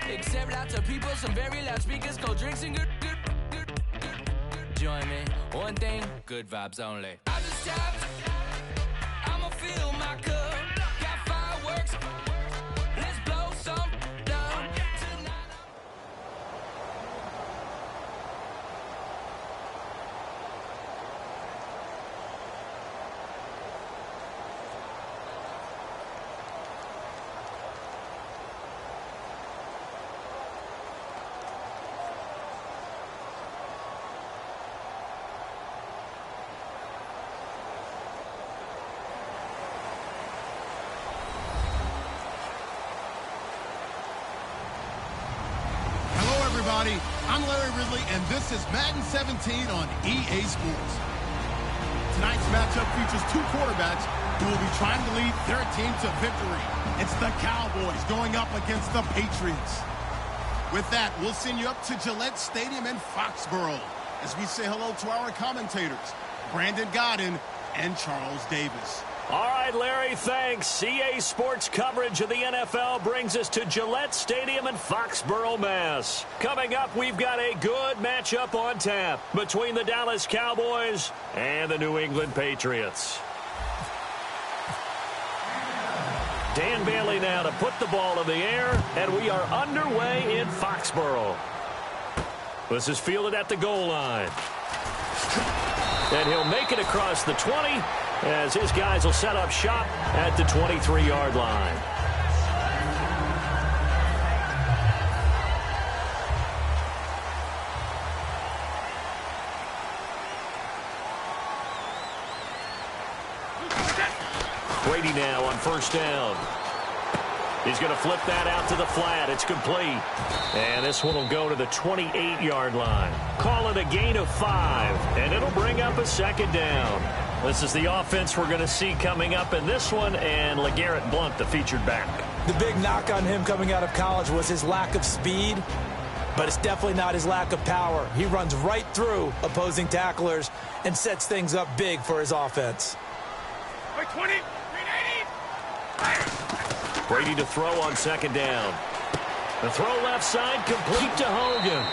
Except lots of people, some very loud speakers, cold drinks and good. Join me. One thing, good vibes only. I just tapped. I'ma fill my cup. Got fireworks. Let's blow some dumb. Tonight. I'm Larry Ridley, and this is Madden 17 on EA Sports. Tonight's matchup features two quarterbacks who will be trying to lead their team to victory. It's the Cowboys going up against the Patriots. With that, we'll send you up to Gillette Stadium in Foxborough as we say hello to our commentators, Brandon Godden and Charles Davis. All right, Larry, thanks. EA Sports coverage of the NFL brings us to Gillette Stadium in Foxborough, Mass. Coming up, we've got a good matchup on tap between the Dallas Cowboys and the New England Patriots. Dan Bailey now to put the ball in the air, and we are underway in Foxborough. This is fielded at the goal line. And he'll make it across the 20 as his guys will set up shop at the 23-yard line. Brady now on first down. He's going to flip that out to the flat. It's complete. And this one will go to the 28-yard line. Call it a gain of 5, and it'll bring up a second down. This is the offense we're going to see coming up in this one, and LeGarrette Blount, the featured back. The big knock on him coming out of college was his lack of speed, but it's definitely not his lack of power. He runs right through opposing tacklers and sets things up big for his offense. 20, 380. Brady to throw on second down. The throw left side complete to Hogan.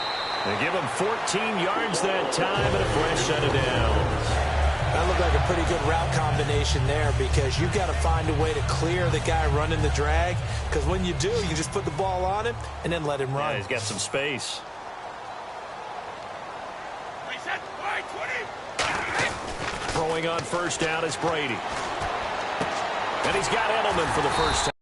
They give him 14 yards that time and a fresh set of downs. That looked like a pretty good route combination there because you've got to find a way to clear the guy running the drag, because when you do, you just put the ball on him and then let him run. Yeah, he's got some space. Throwing on first down is Brady. And he's got Edelman for the first time.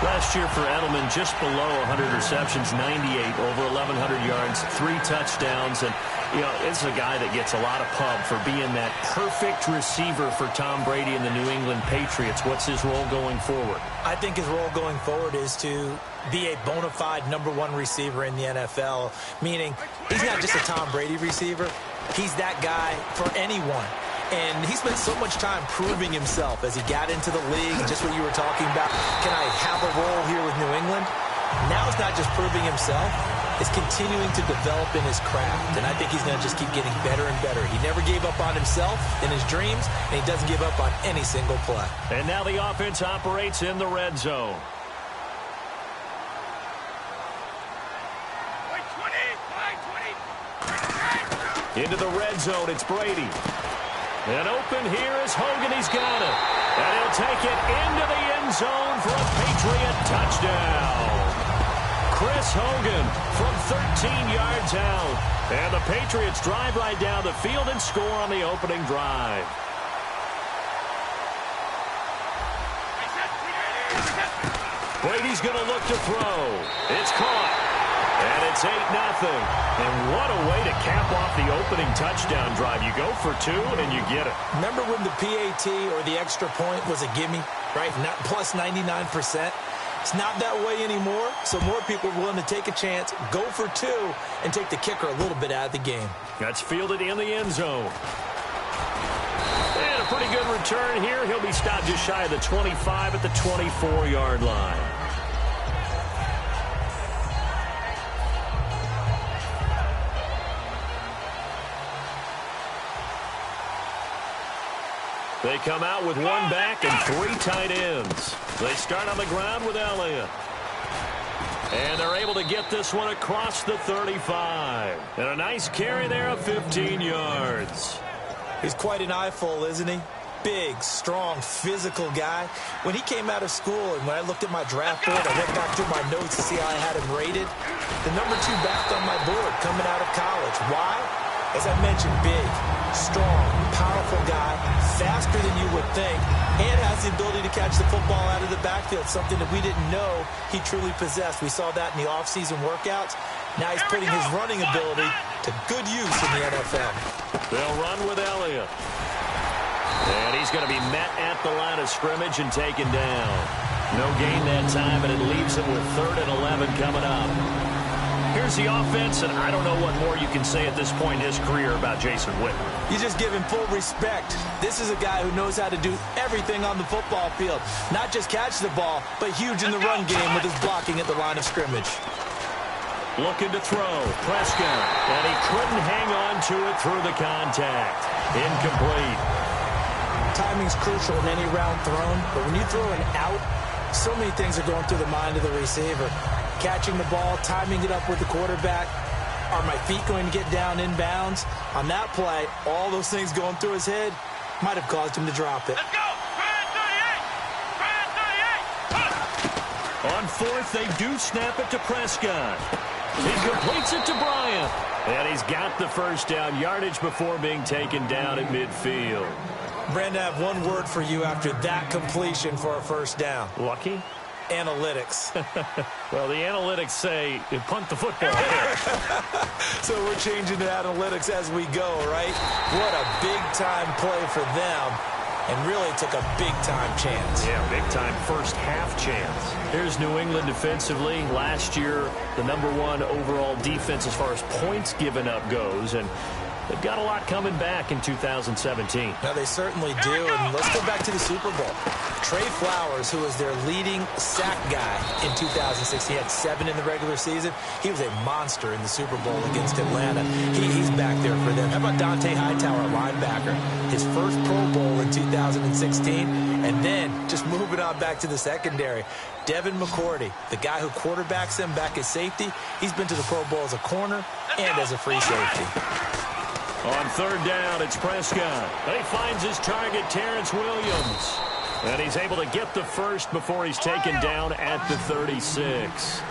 Last year for Edelman, just below 100 receptions, 98, over 1,100 yards, 3 touchdowns. And, you know, it's a guy that gets a lot of pub for being that perfect receiver for Tom Brady and the New England Patriots. What's his role going forward? I think his role going forward is to be a bona fide #1 receiver in the NFL, meaning he's not just a Tom Brady receiver. He's that guy for anyone. And he spent so much time proving himself as he got into the league, just what you were talking about. Can I have a role here with New England? Now it's not just proving himself. It's continuing to develop in his craft. And I think he's going to just keep getting better and better. He never gave up on himself in his dreams, and he doesn't give up on any single play. And now the offense operates in the red zone. Into the red zone, it's Brady. And open here is Hogan. He's got it. And he'll take it into the end zone for a Patriot touchdown. Chris Hogan from 13 yards out. And the Patriots drive right down the field and score on the opening drive. Brady's going to look to throw. It's caught. And it's 8-0. And what a way to cap off the opening touchdown drive. You go for 2 and you get it. Remember when the PAT or the extra point was a gimme, right? Not plus 99%. It's not that way anymore, so more people are willing to take a chance, go for 2, and take the kicker a little bit out of the game. That's fielded in the end zone. And a pretty good return here. He'll be stopped just shy of the 25 at the 24-yard line. They come out with 1 back and 3 tight ends. They start on the ground with Elliott. And they're able to get this one across the 35. And a nice carry there of 15 yards. He's quite an eyeful, isn't he? Big, strong, physical guy. When he came out of school and when I looked at my draft board, I went back through my notes to see how I had him rated. The number 2 back on my board coming out of college. Why? As I mentioned, big, strong, powerful guy, faster than you would think, and has the ability to catch the football out of the backfield, something that we didn't know he truly possessed. We saw that in the offseason workouts. Now he's putting his running ability to good use in the NFL. They'll run with Elliott. And he's going to be met at the line of scrimmage and taken down. No gain that time, and it leaves him with 3rd and 11 coming up. Here's the offense, and I don't know what more you can say at this point in his career about Jason Witten. You just give him full respect. This is a guy who knows how to do everything on the football field. Not just catch the ball, but huge in the run game with his blocking at the line of scrimmage. Looking to throw. Prescott. And he couldn't hang on to it through the contact. Incomplete. Timing's crucial in any round thrown, but when you throw an out, so many things are going through the mind of the receiver. Catching the ball, timing it up with the quarterback. Are my feet going to get down inbounds? On that play, all those things going through his head might have caused him to drop it. Let's go! On 4th, they do snap it to Prescott. He completes it to Bryant. And he's got the first down yardage before being taken down at midfield. Brandon, I have one word for you after that completion for a first down. Lucky? Analytics. Well, the analytics say you punt the football here. So we're changing to analytics as we go, right? What a big-time play for them, and really took a big-time chance. Yeah, big-time first half chance. Here's New England defensively. Last year, the #1 overall defense as far as points given up goes, and they've got a lot coming back in 2017. Now, they certainly do, and let's go back to the Super Bowl. Trey Flowers, who was their leading sack guy in 2006, he had 7 in the regular season. He was a monster in the Super Bowl against Atlanta. He's back there for them. How about Dante Hightower, linebacker? His first Pro Bowl in 2016, and then just moving on back to the secondary. Devin McCourty, the guy who quarterbacks them back as safety, he's been to the Pro Bowl as a corner and as a free safety. On 3rd down, it's Prescott. And he finds his target, Terrence Williams. And he's able to get the first before he's taken down at the 36.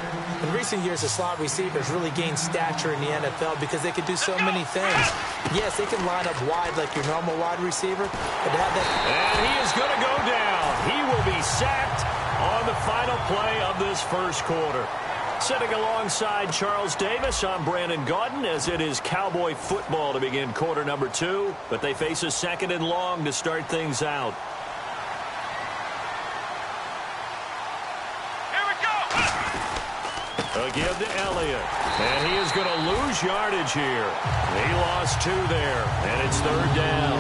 In recent years, the slot receivers really gained stature in the NFL because they can do so many things. Yes, they can line up wide like your normal wide receiver, but to have that... And he is going to go down. He will be sacked on the final play of this first quarter. Sitting alongside Charles Davis, I'm Brandon Gaudin, as it is Cowboy football to begin quarter number 2, but they face a 2nd and long to start things out. A give to Elliott. And he is going to lose yardage here. He lost 2 there, and it's 3rd down.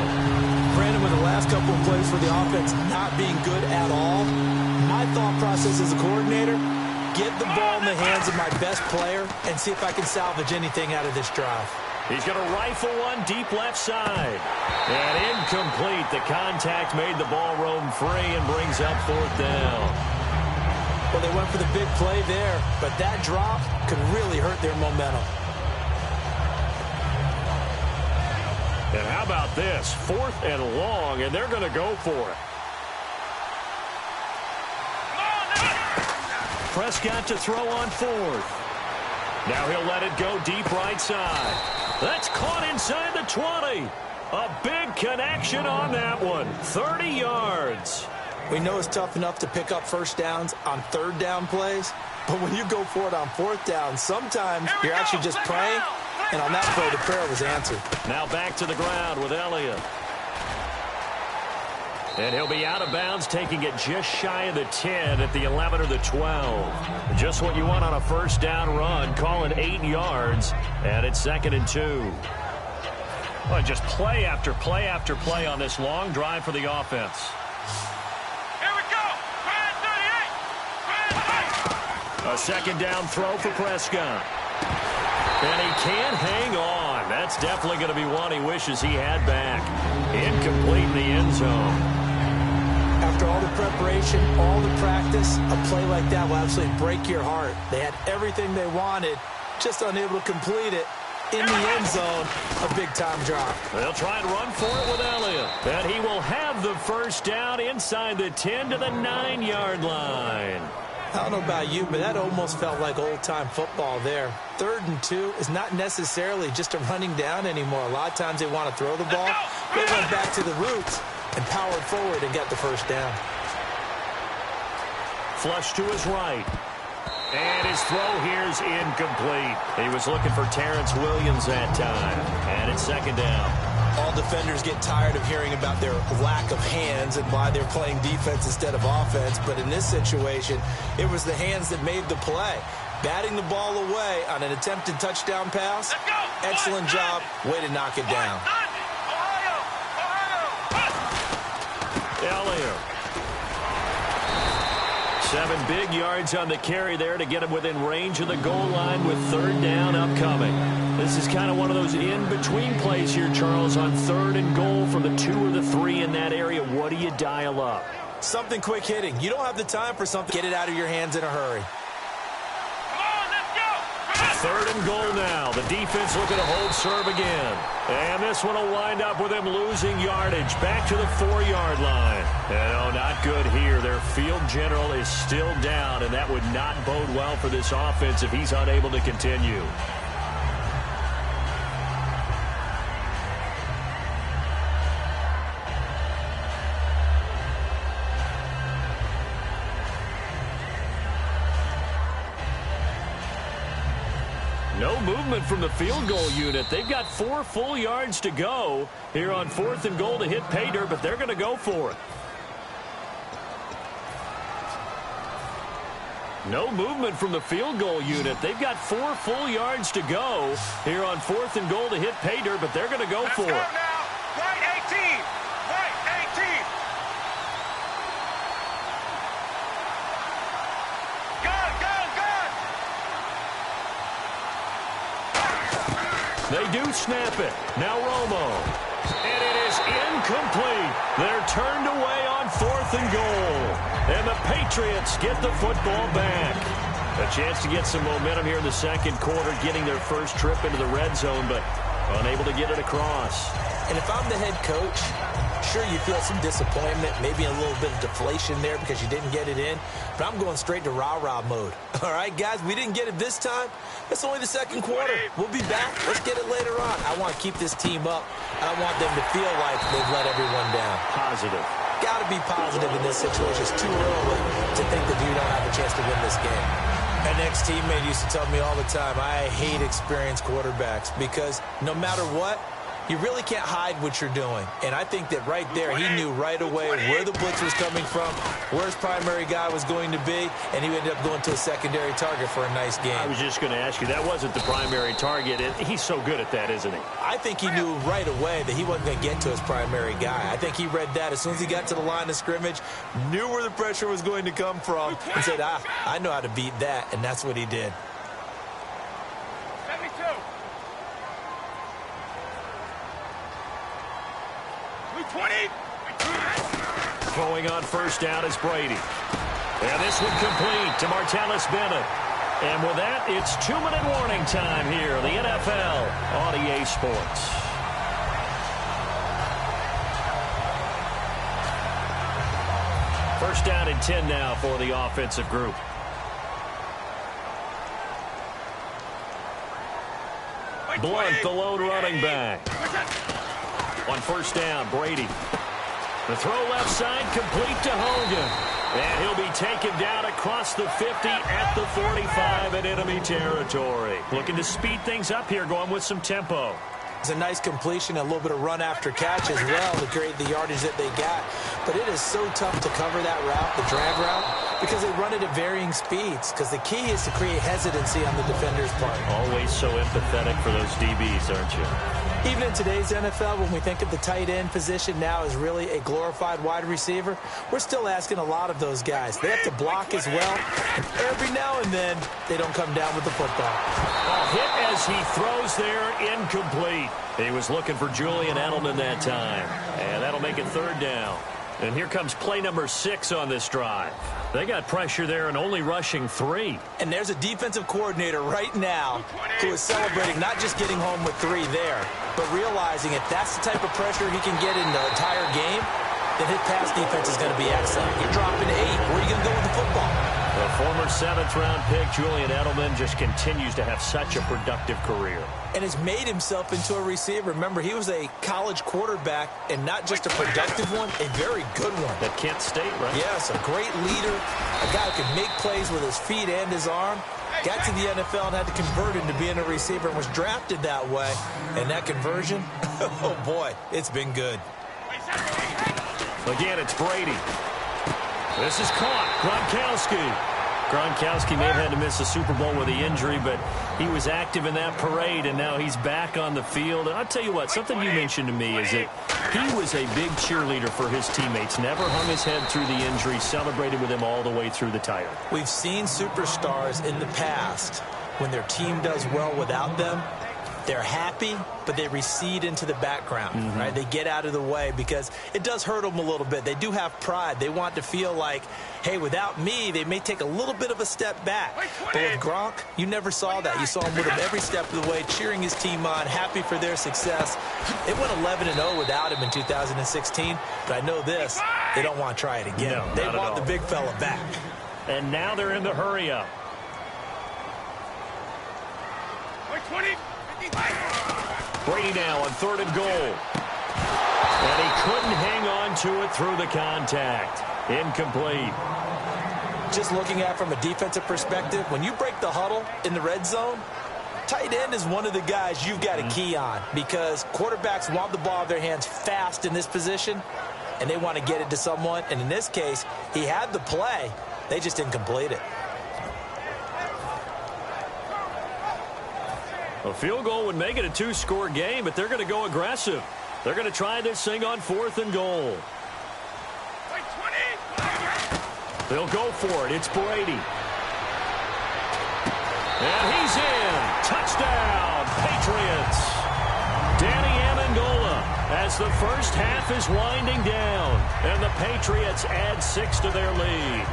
Brandon, with the last couple of plays for the offense not being good at all, my thought process as a coordinator, get the ball in the hands of my best player and see if I can salvage anything out of this drive. He's going to rifle one deep left side. And incomplete. The contact made the ball roam free and brings up 4th down. Well, they went for the big play there, but that drop could really hurt their momentum. And how about this? 4th and long, and they're going to go for it. Prescott to throw on fourth. Now he'll let it go deep right side. That's caught inside the 20. A big connection on that one. 30 yards. We know it's tough enough to pick up first downs on third down plays, but when you go for it on fourth down, sometimes you're actually just praying, and on that play, the prayer was answered. Now back to the ground with Elliott. And he'll be out of bounds, taking it just shy of the 10 at the 11 or the 12. Just what you want on a first down run. Call it 8 yards, and it's 2nd and 2. Well, just play after play after play on this long drive for the offense. Here we go. A second down throw for Prescott. And he can't hang on. That's definitely going to be one he wishes he had back. Incomplete in the end zone. After all the preparation, all the practice, a play like that will absolutely break your heart. They had everything they wanted, just unable to complete it. In the end zone, a big-time drop. They'll try and run for it with Elliott. And he will have the first down inside the 10 to the 9-yard line. I don't know about you, but that almost felt like old-time football there. 3rd and 2 is not necessarily just a running down anymore. A lot of times they want to throw the ball. They went back to the roots and powered forward and got the first down. Flush to his right. And his throw here is incomplete. He was looking for Terrence Williams that time. And it's 2nd down. All defenders get tired of hearing about their lack of hands and why they're playing defense instead of offense. But in this situation, it was the hands that made the play. Batting the ball away on an attempted touchdown pass. Excellent job. Way to knock it down. Elliott. 7 big yards on the carry there to get him within range of the goal line with 3rd down upcoming. This is kind of one of those in-between plays here, Charles, on 3rd and goal from the 2 or the 3 in that area. What do you dial up? Something quick hitting. You don't have the time for something. Get it out of your hands in a hurry. 3rd and goal now. The defense looking to hold serve again. And this one will wind up with him losing yardage. Back to the 4-yard line. No, not good here. Their field general is still down, and that would not bode well for this offense if he's unable to continue. No movement from the field goal unit. They've got 4 full yards to go here on 4th and goal to hit pay dirt, but they're going to go for it. No movement from the field goal unit. They've got 4 full yards to go here on 4th and goal to hit pay dirt, but they're going to go for it. Now. Right 18. Right 18. They do snap it. Now Romo. And it is incomplete. They're turned away on 4th and goal. And the Patriots get the football back. A chance to get some momentum here in the 2nd quarter, getting their first trip into the red zone, but unable to get it across. And if I'm the head coach, sure, you feel some disappointment, maybe a little bit of deflation there because you didn't get it in, but I'm going straight to rah-rah mode. All right, guys, we didn't get it this time. It's only the 2nd quarter. We'll be back. Let's get it later on. I want to keep this team up. I don't want them to feel like they've let everyone down. Positive. Got to be positive in this situation. It's too early to think that you don't have a chance to win this game. An ex-teammate used to tell me all the time, I hate experienced quarterbacks because no matter what, you really can't hide what you're doing. And I think that right there, he knew right away where the blitz was coming from, where his primary guy was going to be, and he ended up going to a secondary target for a nice game. I was just going to ask you, that wasn't the primary target. He's so good at that, isn't he? I think he knew right away that he wasn't going to get to his primary guy. I think he read that as soon as he got to the line of scrimmage, knew where the pressure was going to come from, and said, I know how to beat that, and that's what he did. 72. Throwing on first down is Brady. And this one complete to Martellus Bennett. And with that, it's 2-minute warning time here in the NFL on EA Sports. First down and 10 now for the offensive group. Blunt, the lone running back. On first down, Brady. The throw left side, complete to Hogan. And he'll be taken down across the 50 at the 45 in enemy territory. Looking to speed things up here, going with some tempo. It's a nice completion, a little bit of run after catch as well to create the yardage that they got. But it is so tough to cover that route, the drag route, because they run it at varying speeds. Because the key is to create hesitancy on the defender's part. Always so empathetic for those DBs, aren't you? Even in today's NFL, when we think of the tight end position now as really a glorified wide receiver, we're still asking a lot of those guys. They have to block as well. And every now and then, they don't come down with the football. A hit as he throws there, incomplete. He was looking for Julian Edelman that time. And that'll make it third down. And here comes play number 6 on this drive. They got pressure there and only rushing 3. And there's a defensive coordinator right now who is celebrating not just getting home with 3 there, but realizing if that's the type of pressure he can get in the entire game, then his pass defense is going to be excellent. You're dropping 8. Where are you going to go with the football? The former 7th-round pick, Julian Edelman, just continues to have such a productive career. And has made himself into a receiver. Remember, he was a college quarterback, and not just a productive one, a very good one. At Kent State, right? Yes, a great leader, a guy who can make plays with his feet and his arm. Got to the NFL and had to convert into being a receiver and was drafted that way. And that conversion, oh boy, it's been good. Again, it's Brady. This is caught. Gronkowski may have had to miss the Super Bowl with the injury, but he was active in that parade, and now he's back on the field. And I'll tell you what, something you mentioned to me is that he was a big cheerleader for his teammates, never hung his head through the injury, celebrated with him all the way through the tire. We've seen superstars in the past, when their team does well without them, they're happy, but they recede into the background, right? They get out of the way because it does hurt them a little bit. They do have pride. They want to feel like, hey, without me, they may take a little bit of a step back. But with Gronk, you never saw that. You saw him with him every step of the way, cheering his team on, happy for their success. They went 11-0 without him in 2016, but I know this, they don't want to try it again. No, they want the big fella back. And now they're in the hurry-up. 20. Brady now on 3rd and goal. And he couldn't hang on to it through the contact. Incomplete. Just looking at it from a defensive perspective, when you break the huddle in the red zone, tight end is one of the guys you've got to key on because quarterbacks want the ball in their hands fast in this position, and they want to get it to someone. And in this case, he had the play. They just didn't complete it. A field goal would make it a 2-score game, but they're going to go aggressive. They're going to try this thing on 4th and goal. They'll go for it. It's Brady. And he's in. Touchdown, Patriots. Danny Amendola as the first half is winding down. And the Patriots add 6 to their lead.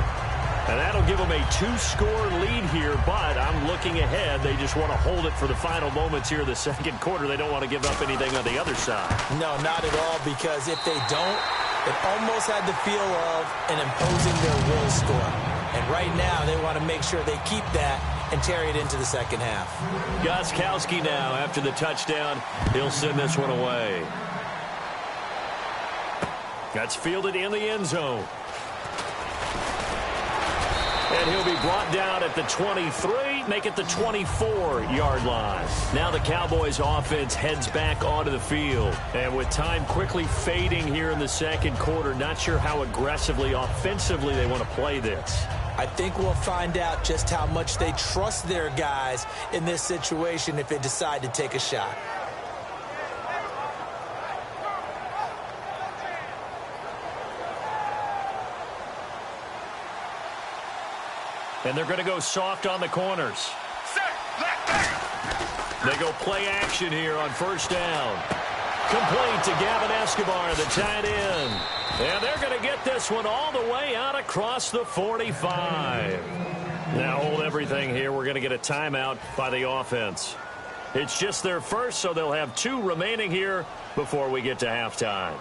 And that'll give them a 2-score lead here, but I'm looking ahead. They just want to hold it for the final moments here in the second quarter. They don't want to give up anything on the other side. No, not at all, because if they don't, it almost had the feel of an imposing their will score. And right now, they want to make sure they keep that and carry it into the second half. Gostkowski now, after the touchdown, he'll send this one away. That's fielded in the end zone. And he'll be brought down at the 23, make it the 24-yard line. Now the Cowboys offense heads back onto the field. And with time quickly fading here in the second quarter, not sure how aggressively, offensively they want to play this. I think we'll find out just how much they trust their guys in this situation if they decide to take a shot. And they're going to go soft on the corners. They go play action here on first down. Complete to Gavin Escobar, the tight end. And they're going to get this one all the way out across the 45. Now hold everything here. We're going to get a timeout by the offense. It's just their first, so they'll have 2 remaining here before we get to halftime.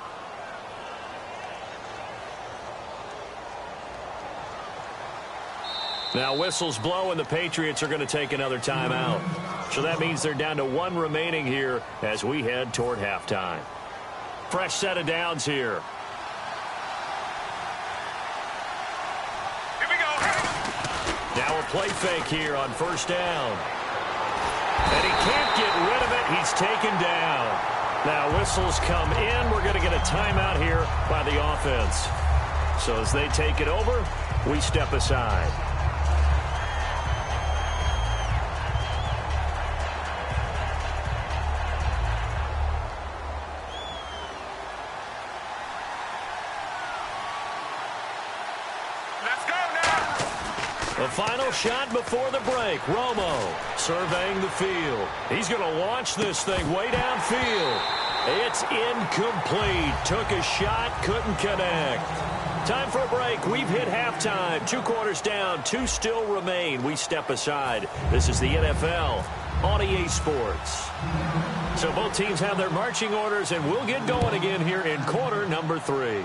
Now whistles blow, and the Patriots are going to take another timeout. So that means they're down to 1 remaining here as we head toward halftime. Fresh set of downs here. Here we go. Now a play fake here on first down. And he can't get rid of it. He's taken down. Now whistles come in. We're going to get a timeout here by the offense. So as they take it over, we step aside. The final shot before the break. Romo surveying the field. He's going to launch this thing way downfield. It's incomplete. Took a shot, couldn't connect. Time for a break. We've hit halftime. 2 quarters down, 2 still remain. We step aside. This is the NFL on EA Sports. So both teams have their marching orders, and we'll get going again here in quarter number 3.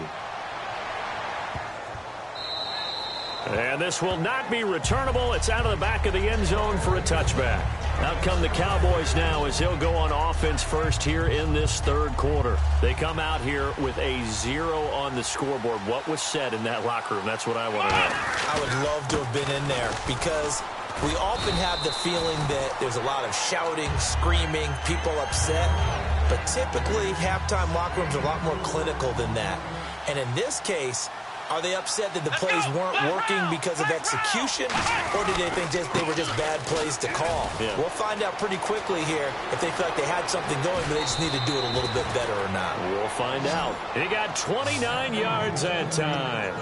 And this will not be returnable. It's out of the back of the end zone for a touchback. Out come the Cowboys now as they'll go on offense first here in this third quarter. They come out here with a 0 on the scoreboard. What was said in that locker room? That's what I want to know. I would love to have been in there because we often have the feeling that there's a lot of shouting, screaming, people upset. But typically, halftime locker rooms are a lot more clinical than that. And in this case, are they upset that the plays weren't working because of execution, or did they think they were just bad plays to call? Yeah. We'll find out pretty quickly here if they feel like they had something going, but they just need to do it a little bit better or not. We'll find out. He got 29 yards that time.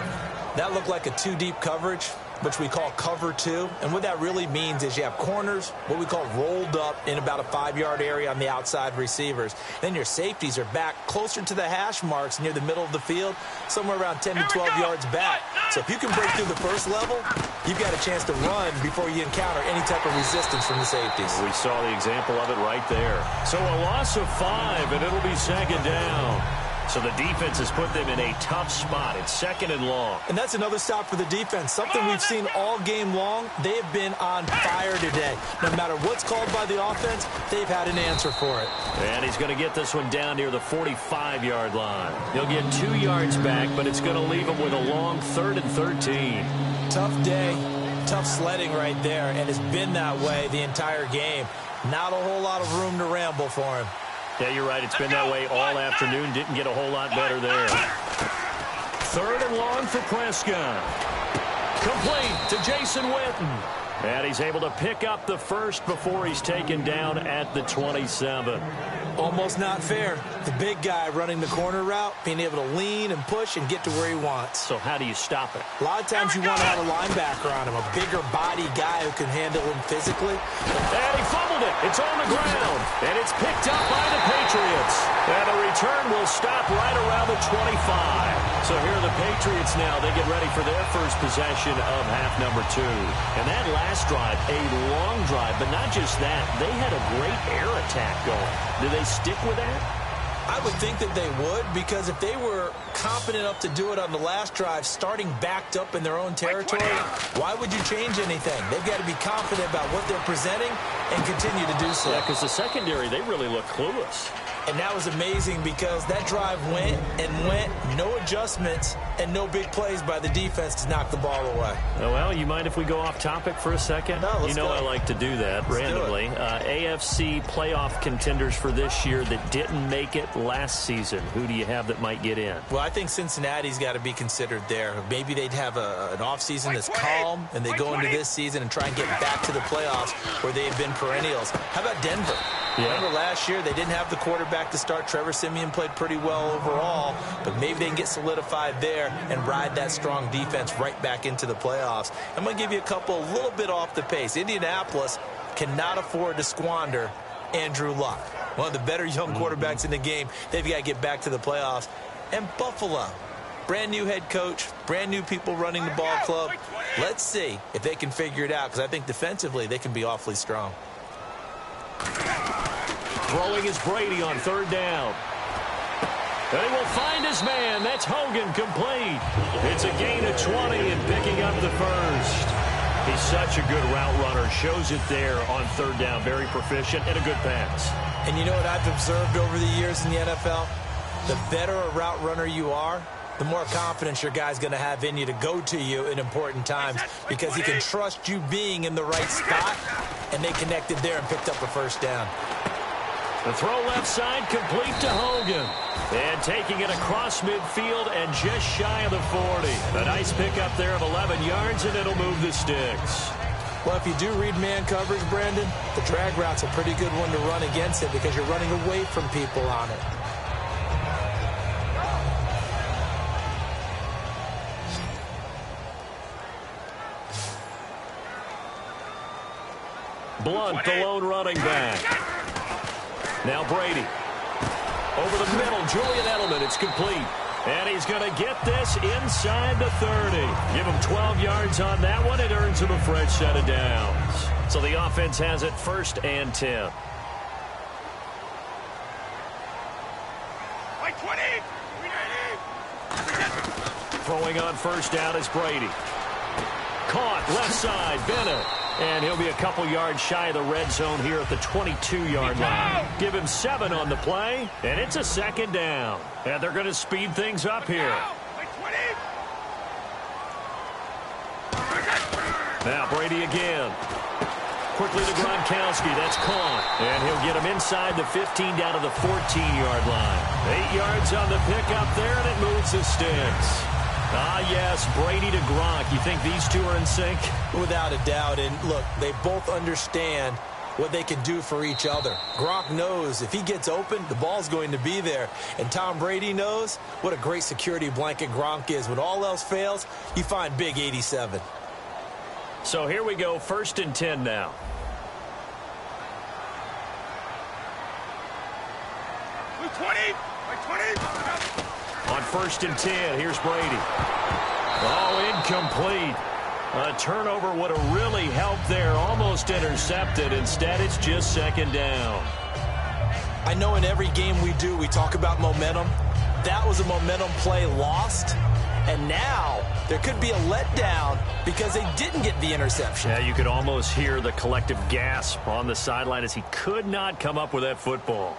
That looked like a 2-deep coverage, which we call cover 2. And what that really means is you have corners, what we call rolled up in about a 5-yard area on the outside receivers. Then your safeties are back closer to the hash marks near the middle of the field, somewhere around 10 to 12 yards back. So if you can break through the first level, you've got a chance to run before you encounter any type of resistance from the safeties. We saw the example of it right there. So a loss of 5, and it'll be second down. So the defense has put them in a tough spot. It's second and long. And that's another stop for the defense. Something we've seen all game long. They have been on fire today. No matter what's called by the offense, they've had an answer for it. And he's going to get this one down near the 45-yard line. He'll get 2 yards back, but it's going to leave him with a long 3rd and 13. Tough day, tough sledding right there, and it's been that way the entire game. Not a whole lot of room to ramble for him. Yeah, you're right. It's been that way all afternoon. Didn't get a whole lot better there. 3rd and long for Prescott. Complete to Jason Witten. And he's able to pick up the first before he's taken down at the 27. Almost not fair. The big guy running the corner route, being able to lean and push and get to where he wants. So how do you stop it? A lot of times you want to have a linebacker on him, a bigger body guy who can handle him physically. And he fumbled it. It's on the ground. And it's picked up by the Patriots. And the return will stop right around the 25. So here are the Patriots now. They get ready for their first possession of half number 2. And that last drive, a long drive, but not just that. They had a great air attack going. Do they stick with that? I would think that they would, because if they were confident enough to do it on the last drive, starting backed up in their own territory, why would you change anything? They've got to be confident about what they're presenting and continue to do so. Yeah, because the secondary, they really look clueless. And that was amazing because that drive went and went, no adjustments, and no big plays by the defense to knock the ball away. Oh, well, you mind if we go off topic for a second? No, let's go. I like to do that randomly. AFC playoff contenders for this year that didn't make it last season. Who do you have that might get in? Well, I think Cincinnati's got to be considered there. Maybe they'd have an offseason that's calm, and they go into this season and try and get back to the playoffs where they've been perennials. How about Denver? Yeah. Remember last year, they didn't have the quarterback to start. Trevor Siemian played pretty well overall, but maybe they can get solidified there and ride that strong defense right back into the playoffs. I'm going to give you a couple a little bit off the pace. Indianapolis cannot afford to squander Andrew Luck, one of the better young quarterbacks in the game. They've got to get back to the playoffs. And Buffalo, brand new head coach, brand new people running the ball club. Let's see if they can figure it out, because I think defensively they can be awfully strong. Throwing is Brady on 3rd down. And he will find his man. That's Hogan, complete. It's a gain of 20 and picking up the first. He's such a good route runner. Shows it there on third down. Very proficient and a good pass. And you know what I've observed over the years in the NFL? The better a route runner you are, the more confidence your guy's going to have in you to go to you in important times because he can trust you being in the right spot, and they connected there and picked up a first down. The throw left side complete to Hogan. And taking it across midfield and just shy of the 40. A nice pickup there of 11 yards, and it'll move the sticks. Well, if you do read man coverage, Brandon, the drag route's a pretty good one to run against it because you're running away from people on it. Blunt, the lone running back. Now Brady. Over the middle, Julian Edelman. It's complete. And he's going to get this inside the 30. Give him 12 yards on that one. It earns him a fresh set of downs. So the offense has it 1st and 10. Like 20. Throwing on first down is Brady. Caught left side, Bennett. And he'll be a couple yards shy of the red zone here at the 22-yard line. Give him 7 on the play, and it's a 2nd down. And they're going to speed things up here. Now Brady again. Quickly to Gronkowski. That's caught. And he'll get him inside the 15 down to the 14-yard line. 8 yards on the pickup there, and it moves the sticks. Ah, yes, Brady to Gronk. You think these two are in sync? Without a doubt. And look, they both understand what they can do for each other. Gronk knows if he gets open, the ball's going to be there. And Tom Brady knows what a great security blanket Gronk is. When all else fails, you find Big 87. So here we go, 1st and 10 now. On 1st and 10, here's Brady. Oh, incomplete. A turnover would have really helped there. Almost intercepted. Instead, it's just 2nd down. I know in every game we do, we talk about momentum. That was a momentum play lost. And now there could be a letdown because they didn't get the interception. Yeah, you could almost hear the collective gasp on the sideline as he could not come up with that football.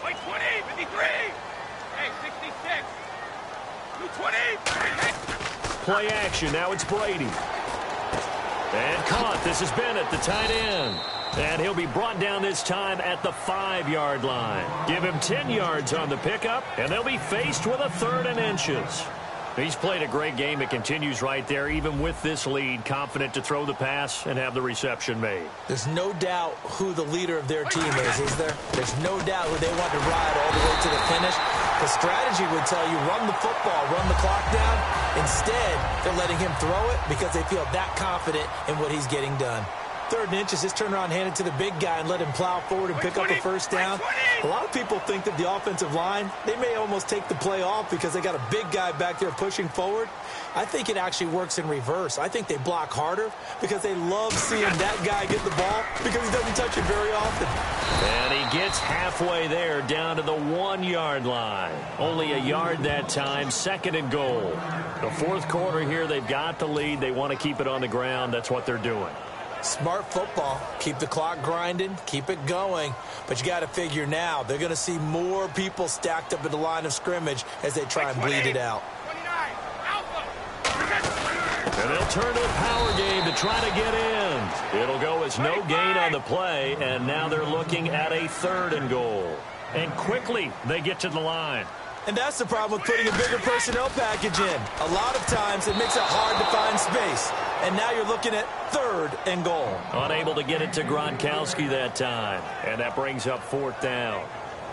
Like 20, 53. Hey, 66. 220. Play action. Now it's Brady. And caught. This is Bennett, the tight end. And he'll be brought down this time at the 5-yard line. Give him 10 yards on the pickup, and they'll be faced with a 3rd and inches. He's played a great game. It continues right there, even with this lead, confident to throw the pass and have the reception made. There's no doubt who the leader of their team is there? There's no doubt who they want to ride all the way to the finish. The strategy would tell you run the football, run the clock down. Instead, they're letting him throw it because they feel that confident in what he's getting done. 3rd and inches, just turn around, hand it to the big guy, and let him plow forward and pick up a first down. A lot of people think that the offensive line, they may almost take the play off because they got a big guy back there pushing forward. I think it actually works in reverse. I think they block harder because they love seeing that guy get the ball because he doesn't touch it very often. And he gets halfway there, down to the 1-yard line. Only a yard that time, 2nd and goal. The 4th quarter here, they've got the lead. They want to keep it on the ground. That's what they're doing. Smart football. Keep the clock grinding. Keep it going. But you got to figure now, they're going to see more people stacked up at the line of scrimmage as they try and bleed it out. And they'll turn to the power game to try to get in. It'll go as no gain on the play, and now they're looking at a 3rd and goal. And quickly, they get to the line. And that's the problem with putting a bigger personnel package in. A lot of times it makes it hard to find space. And now you're looking at 3rd and goal. Unable to get it to Gronkowski that time. And that brings up 4th down.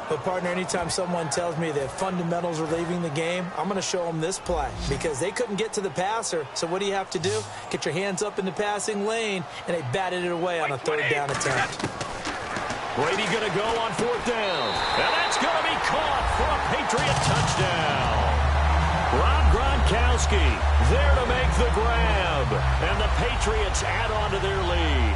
But, partner, anytime someone tells me that fundamentals are leaving the game, I'm going to show them this play. Because they couldn't get to the passer. So what do you have to do? Get your hands up in the passing lane. And they batted it away on a 3rd down attempt. Brady going to go on 4th down. And that's going to be caught for a Patriot touchdown. Rob Gronkowski there to make the grab. And the Patriots add on to their lead.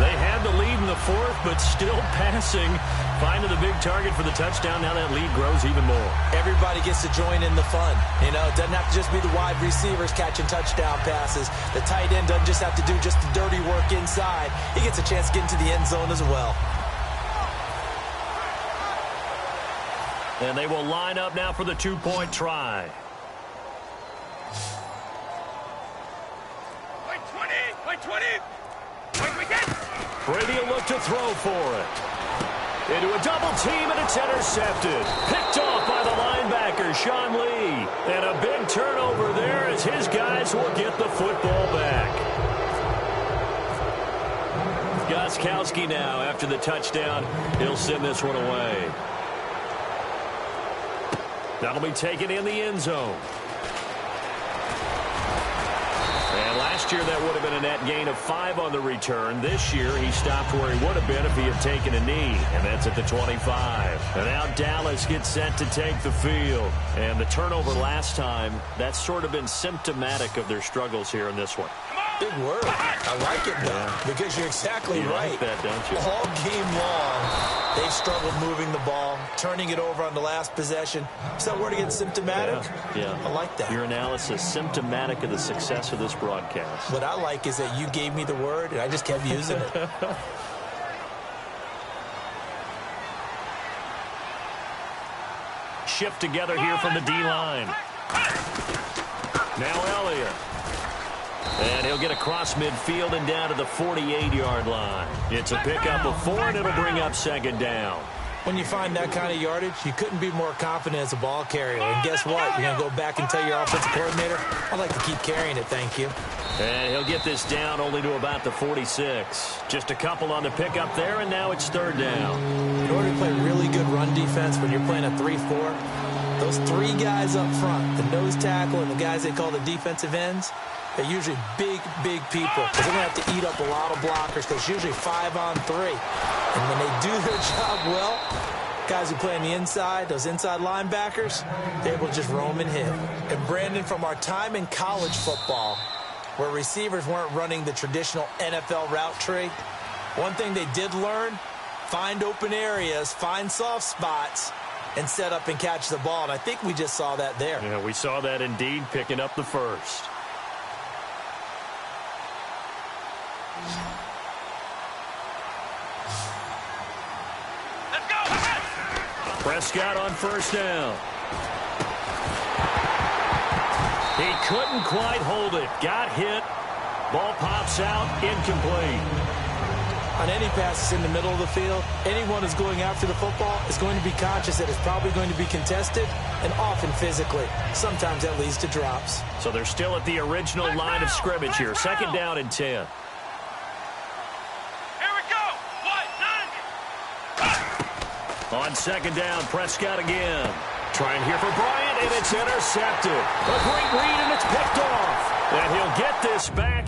They had the lead in the fourth, but still passing. Finding the big target for the touchdown. Now that lead grows even more. Everybody gets to join in the fun. You know, it doesn't have to just be the wide receivers catching touchdown passes. The tight end doesn't just have to do just the dirty work inside. He gets a chance to get into the end zone as well. And they will line up now for the two-point try. Wait 20. We get. Brady will look to throw for it. Into a double team, and it's intercepted. Picked off by the linebacker, Sean Lee. And a big turnover there as his guys will get the football back. Gostkowski now, after the touchdown, he'll send this one away. That'll be taken in the end zone. And last year, that would have been a net gain of 5 on the return. This year, he stopped where he would have been if he had taken a knee, and that's at the 25. And now Dallas gets set to take the field. And the turnover last time, that's sort of been symptomatic of their struggles here in this one. Big word. I like it, though, because you're exactly right. Like that, don't you? All game long, they've struggled moving the ball, turning it over on the last possession. Is that word again, symptomatic? Yeah. I like that. Your analysis, symptomatic of the success of this broadcast. What I like is that you gave me the word, and I just kept using it. Shift together here from the D-line. Now Elliott. And he'll get across midfield and down to the 48-yard line. It's a pickup of 4, and it'll bring up second down. When you find that kind of yardage, you couldn't be more confident as a ball carrier. And guess what? You're going to go back and tell your offensive coordinator, I'd like to keep carrying it, thank you. And he'll get this down only to about the 46. Just a couple on the pickup there, and now it's third down. In order to play really good run defense when you're playing a 3-4, those 3 guys up front, the nose tackle and the guys they call the defensive ends, they're usually big people. Because they're going to have to eat up a lot of blockers because it's usually 5-on-3. And when they do their job well, guys who play on the inside, those inside linebackers, they're able to just roam and hit. And Brandon, from our time in college football, where receivers weren't running the traditional NFL route tree, one thing they did learn, find open areas, find soft spots, and set up and catch the ball. And I think we just saw that there. Yeah, we saw that indeed, picking up the first. Let's go. Prescott on first down. He couldn't quite hold it. Got hit. Ball pops out. Incomplete. On any passes in the middle of the field, anyone who's going after the football is going to be conscious that it's probably going to be contested and often physically. Sometimes that leads to drops. So they're still at the original line of scrimmage here. Second down and 10. Here we go. On second down, Prescott again. Trying here for Bryant, and it's intercepted. A great read, and it's picked off. And he'll get this back